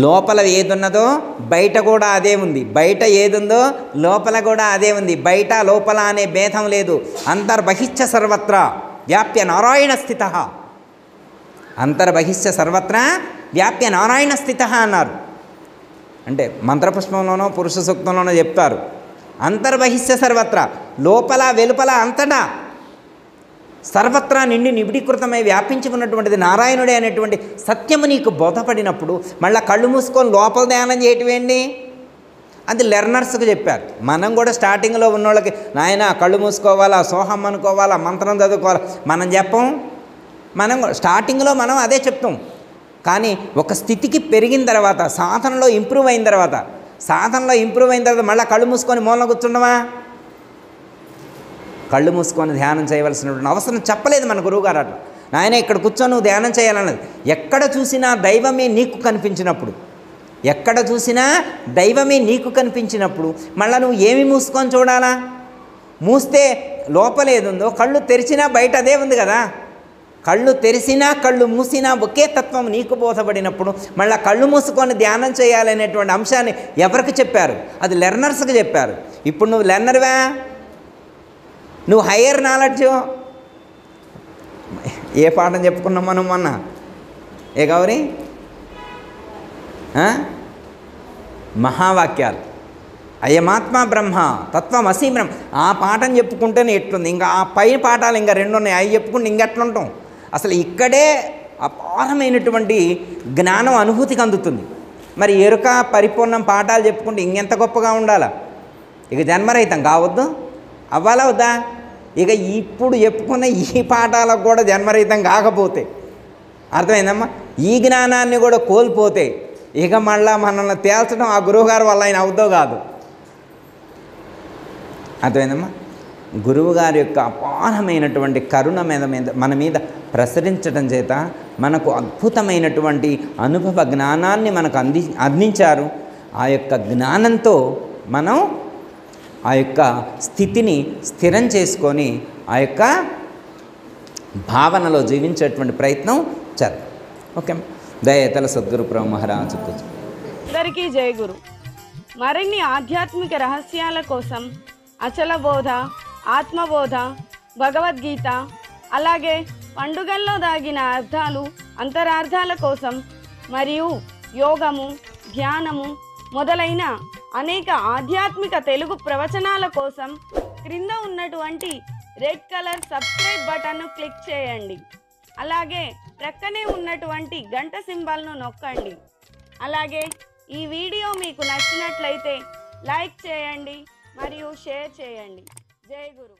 లోపల ఏదున్నదో బయట కూడా అదే ఉంది, బయట ఏదుందో లోపల కూడా అదే ఉంది. బయట లోపల అనే భేదం లేదు. అంతర్బహిశ్చ సర్వత్రా వ్యాప్య నారాయణ స్థిత. అంతర్బహిశ్చ సర్వత్రా వ్యాప్య నారాయణ స్థిత అన్నారు. అంటే మంత్రపుష్పంలోనో పురుష సూక్తంలోనో చెప్తారు. అంతర్బహిశ్చ సర్వత్రా, లోపల వెలుపల అంతటా సర్వత్రా నిండి నిబిడీకృతమై వ్యాపించి ఉన్నటువంటిది నారాయణుడే అనేటువంటి సత్యము నీకు బోధపడినప్పుడు మళ్ళీ కళ్ళు మూసుకొని లోపల ధ్యానం చేయటమేంటి? అది లెర్నర్స్కి చెప్పారు. మనం కూడా స్టార్టింగ్లో ఉన్నోళ్ళకి నాయన కళ్ళు మూసుకోవాలా, సోహం అనుకోవాలా, మంత్రం చదువుకోవాలా మనం చెప్పం. మనం స్టార్టింగ్లో మనం అదే చెప్తాం. కానీ ఒక స్థితికి పెరిగిన తర్వాత, సాధనలో ఇంప్రూవ్ అయిన తర్వాత మళ్ళీ కళ్ళు మూసుకొని మూలన కూర్చుండమా? కళ్ళు మూసుకొని ధ్యానం చేయవలసినటువంటి అవసరం చెప్పలేదు మన గురువుగారు. అట్లా నాయన ఇక్కడ కూర్చొని నువ్వు ధ్యానం చేయాలన్నది. ఎక్కడ చూసినా దైవమే నీకు కనిపించినప్పుడు మళ్ళీ నువ్వు ఏమి మూసుకొని చూడాలా? మూస్తే లోపలేదుందో, కళ్ళు తెరిచినా బయట అదే ఉంది కదా. కళ్ళు తెరిచినా కళ్ళు మూసినా ఒకే తత్వం నీకు బోధపడినప్పుడు మళ్ళీ కళ్ళు మూసుకొని ధ్యానం చేయాలనేటువంటి అంశాన్ని ఎవరికి చెప్పారు? అది లెర్నర్స్కి చెప్పారు. ఇప్పుడు నువ్వు లెర్నర్వా? నువ్వు హయ్యర్ నాలెడ్జ్ ఏ పాఠం చెప్పుకున్నాం మనం మొన్న? ఏ గౌరీ? మహావాక్యాలు. అయమాత్మ బ్రహ్మ తత్వమసి బ్రహ్మ. ఆ పాఠం చెప్పుకుంటేనే ఎట్లుంది. ఇంకా ఆ పై పాఠాలు ఇంకా 2 ఉన్నాయి, అవి చెప్పుకుంటే ఇంకెట్లుంటాం. అసలు ఇక్కడే అపారమైనటువంటి జ్ఞానం అనుభూతికి అందుతుంది. మరి ఎరుక పరిపూర్ణం పాఠాలు చెప్పుకుంటే ఇంకెంత గొప్పగా ఉండాలా? ఇక జన్మరహితం కావద్దు, అవ్వాలా వద్దా? ఇక ఇప్పుడు చెప్పుకున్న ఈ పాఠాలకు కూడా జన్మరహితం కాకపోతే, అర్థమైందమ్మా? ఈ జ్ఞానాన్ని కూడా కోల్పోతే ఇక మళ్ళా మనల్ని తేల్చడం ఆ గురువుగారు వల్ల ఆయన అవుద్దో కాదు. అర్థమైందమ్మా? గురువుగారి యొక్క అపారమైనటువంటి కరుణ మన మీద ప్రసరించడం చేత మనకు అద్భుతమైనటువంటి అనుభవ జ్ఞానాన్ని మనకు అందించారు. ఆ యొక్క జ్ఞానంతో మనం ఆ యొక్క స్థితిని స్థిరం చేసుకొని ఆ యొక్క భావనలో జీవించేటువంటి ప్రయత్నం చేద్దాం. ఓకే, దయతల సద్గురు ప్రభు మహారాజు అందరికీ జై గురు. మరిన్ని ఆధ్యాత్మిక రహస్యాల కోసం అచల బోధ, ఆత్మబోధ, భగవద్గీత, అలాగే పండుగల్లో దాగిన అర్థాలు, అంతరార్థాల కోసం మరియు యోగము, ధ్యానము మొదలైన అనేక ఆధ్యాత్మిక తెలుగు ప్రవచనాల కోసం క్రింద ఉన్నటువంటి రెడ్ కలర్ సబ్స్క్రైబ్ బటన్ను క్లిక్ చేయండి. అలాగే ప్రక్కనే ఉన్నటువంటి గంట సింబల్ను నొక్కండి. అలాగే ఈ వీడియో మీకు నచ్చినట్లయితే లైక్ చేయండి మరియు షేర్ చేయండి. జై గురు.